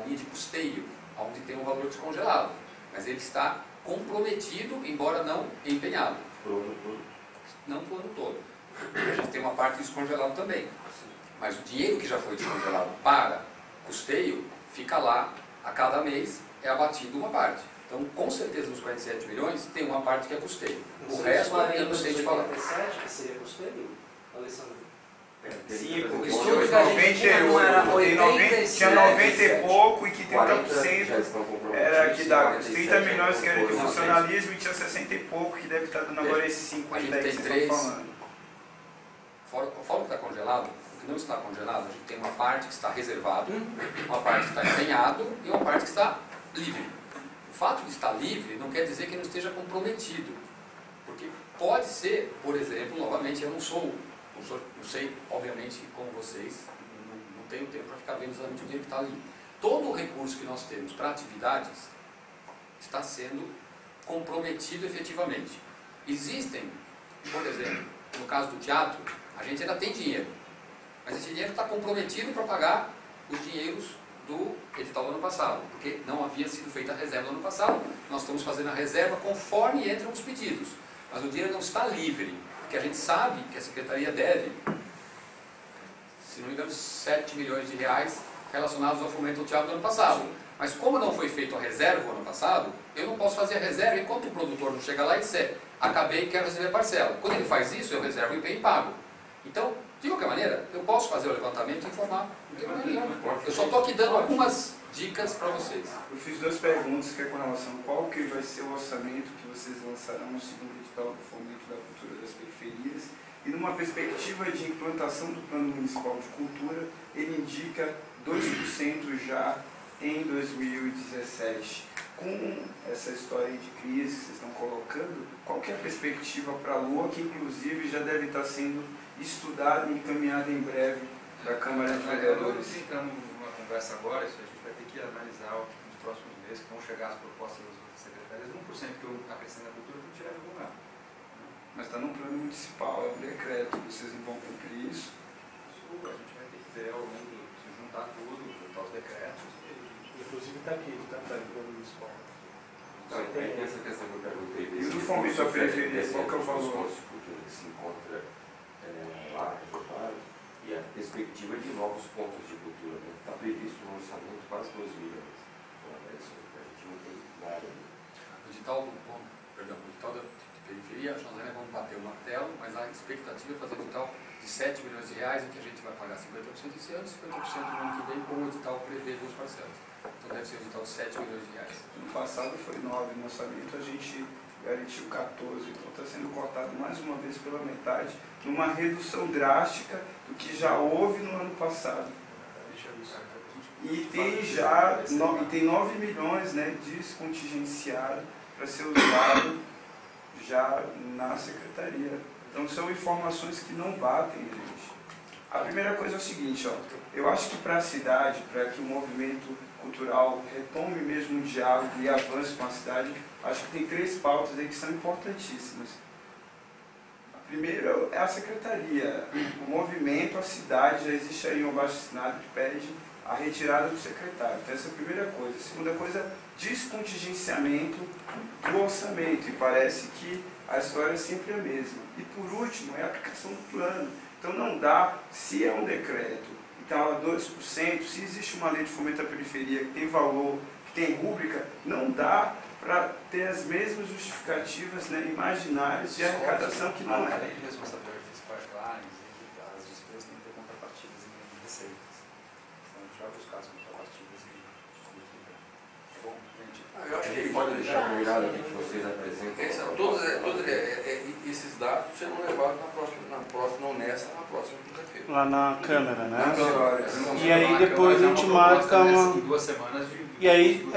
linha de custeio, onde tem um valor descongelado, mas ele está comprometido, embora não empenhado. Para o ano todo? Não para o ano todo. A gente tem uma parte descongelado também. Mas o dinheiro que já foi descongelado para custeio, fica lá, a cada mês é abatido uma parte. Então, com certeza, nos 47 milhões, tem uma parte que é custeio. O resto, eu não sei te falar. 47 que seria custeio, Alessandro? Sim, O porque estudo hoje que a gente tinha não era 87, tinha 90 e pouco e que 40 já 30% estão comprometidos. era que dá os 30 47 milhões que era de depois. funcionalismo e tinha 60 e pouco que deve estar dando agora esses 50 A gente aí tem que vocês três. estão falando. Fora o que está congelado, o que não está congelado, a gente tem uma parte que está reservado, uma parte que está empenhado e uma parte que está livre. O fato de estar livre não quer dizer que não esteja comprometido. Porque pode ser, por exemplo, novamente, eu não sei, obviamente, como vocês, não tenho tempo para ficar vendo exatamente o dinheiro que está ali. Todo o recurso que nós temos para atividades está sendo comprometido efetivamente. Existem, por exemplo, no caso do teatro, a gente ainda tem dinheiro, mas esse dinheiro está comprometido para pagar os dinheiros do edital do ano passado, porque não havia sido feita a reserva no ano passado, nós estamos fazendo a reserva conforme entram os pedidos, mas o dinheiro não está livre, porque a gente sabe que a Secretaria deve, se não me engano, 7 milhões de reais relacionados ao fomento ao teatro do ano passado. Mas como não foi feita a reserva no ano passado, eu não posso fazer a reserva enquanto o produtor não chega lá e disser, acabei e quero receber parcela. Quando ele faz isso, eu reservo o empenho e pago. Então, de qualquer maneira, eu posso fazer o levantamento e informar. Não tem problema nenhum. Eu só estou aqui dando algumas dicas para vocês. Eu fiz duas perguntas, que é com relação a qual que vai ser o orçamento que vocês lançarão no segundo edital do fomento da cultura das periferias. E numa perspectiva de implantação do Plano Municipal de Cultura, ele indica 2% já em 2017. Com essa história de crise que vocês estão colocando, qual que é a perspectiva para a Lua, que inclusive já deve estar sendo estudada e encaminhada em breve para a Câmara de Vereadores? Estamos entrando numa conversa agora, isso a gente vai ter que analisar nos próximos meses, que vão chegar as propostas das outras secretarias. 1% que eu acrescento na cultura, eu vou tirar de algum lado. Mas está no plano municipal, é um decreto, vocês não vão cumprir isso? Isso a gente vai ter que ver ao longo, se juntar tudo, juntar os decretos. Inclusive está aqui, está no plano municipal. Então, aí essa questão que eu perguntei E o do fomento à periferia, qual que é o valor? Porque ele se encontra lá, resultado, e a perspectiva de novos pontos de cultura. Está previsto no orçamento quase 2 milhões. Então, a gente não tem nada. O edital da periferia, nós ainda vamos bater o martelo, mas a expectativa é fazer um edital de 7 milhões de reais, em que a gente vai pagar 50% esse ano e 50% no ano que vem, como o edital prevê 2 parcelas. Então deve ser um edital de 7 milhões de reais. No passado foi 9 no orçamento, a gente garantiu 14, então está sendo cortado mais uma vez pela metade, numa redução drástica do que já houve no ano passado. e tem 9 milhões, né, descontingenciado para ser usado já na secretaria. Então são informações que não batem, gente. A primeira coisa é o seguinte, ó, eu acho que para a cidade, para que o movimento cultural retome mesmo um diálogo e avance com a cidade, acho que tem 3 pautas aí que são importantíssimas. A primeira é a secretaria. O movimento, a cidade, já existe aí um abaixo-assinado que pede a retirada do secretário. Então essa é a primeira coisa. A segunda coisa, descontingenciamento do orçamento. E parece que a história é sempre a mesma. E por último, é a aplicação do plano. Então não dá, se é um decreto, então a 2%, se existe uma lei de fomento à periferia que tem valor, que tem rúbrica, não dá para ter as mesmas justificativas, né, imaginárias de arrecadação que não A é. lei de responsabilidade fiscal é clara, as despesas têm que ter contrapartidas em receitas. Então a gente vai buscar as contrapartidas em bom, gente. Eu acho que Pode deixar combinado aqui que vocês apresentem. todos esses dados serão levados na próxima, não nessa, na próxima quinta-feira. Lá na Câmara, né? Não, E aí depois a gente marca uma... Em 2 semanas de... E aí,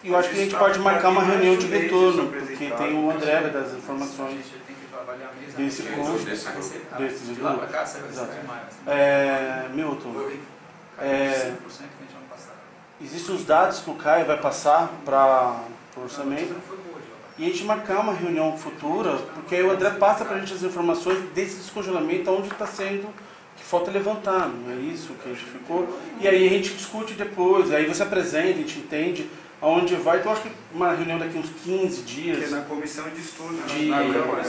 eu acho que a gente pode marcar uma reunião de retorno, porque tem o André das informações tem que avaliar mesmo desse curso, desses de lá para grupos. cá, você vai Exato. receber mais. Milton, Caiu 5% que a gente ano passado. existem os dados que o Caio vai passar para o orçamento, Não foi hoje, ó. e a gente marcar uma reunião futura, porque aí o André passa para a gente as informações desse descongelamento, onde está sendo, que falta levantar, não é isso que a gente ficou, e aí a gente discute depois, aí você apresenta, a gente entende aonde vai. Então acho que uma reunião daqui uns 15 Que é dias, na comissão de estudo, De- na Câmara.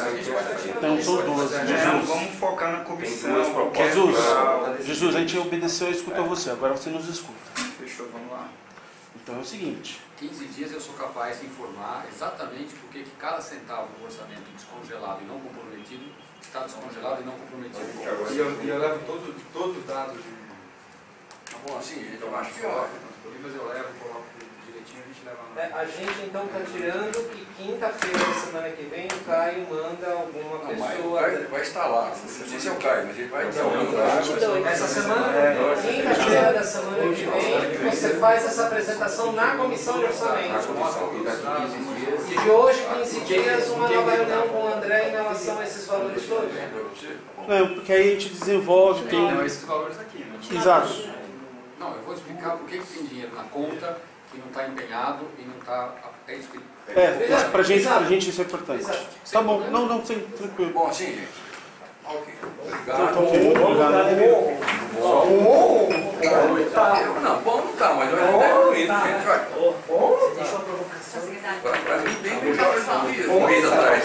então são duas. Não, vamos focar na Tem comissão. duas propostas. Jesus, pra- Jesus, a gente obedeceu e escutou você, agora você nos escuta. Fechou, vamos lá. Então é o seguinte, 15 dias eu sou capaz de informar exatamente por que cada centavo do orçamento descongelado e não comprometido está descongelado e não comprometido. E eu levo todos os dados de... Tá bom, assim, gente, eu acho que disponíveis, eu levo, coloco direitinho, a gente leva lá. A gente então está tirando que quinta-feira da semana que vem o Caio manda alguma Não, mas o pessoa. Caio vai estar lá. Não sei se é o Caio, mas ele vai estar lá. Essa semana, quinta-feira da semana que vem, você faz essa apresentação na comissão de Na orçamento. comissão, que daqui 15 dias. E de hoje, 15 dias, uma nova reunião com o André em relação a esses valores todos. não, porque aí a gente desenvolve, tem... Não, esses valores aqui, né? Exato. Não, eu vou explicar por que tem dinheiro na conta que não está empenhado e não está... É isso que... Pra gente isso é importante. Tá bom, não, sim, tranquilo. Bom, assim, gente. Ok. Então, Obrigado. tá bom, obrigado. Não, bom não tá, mas eu ainda quero ir. Gente, vai. Deixa uma provocação. Pra mim, bem melhor do que um mês atrás.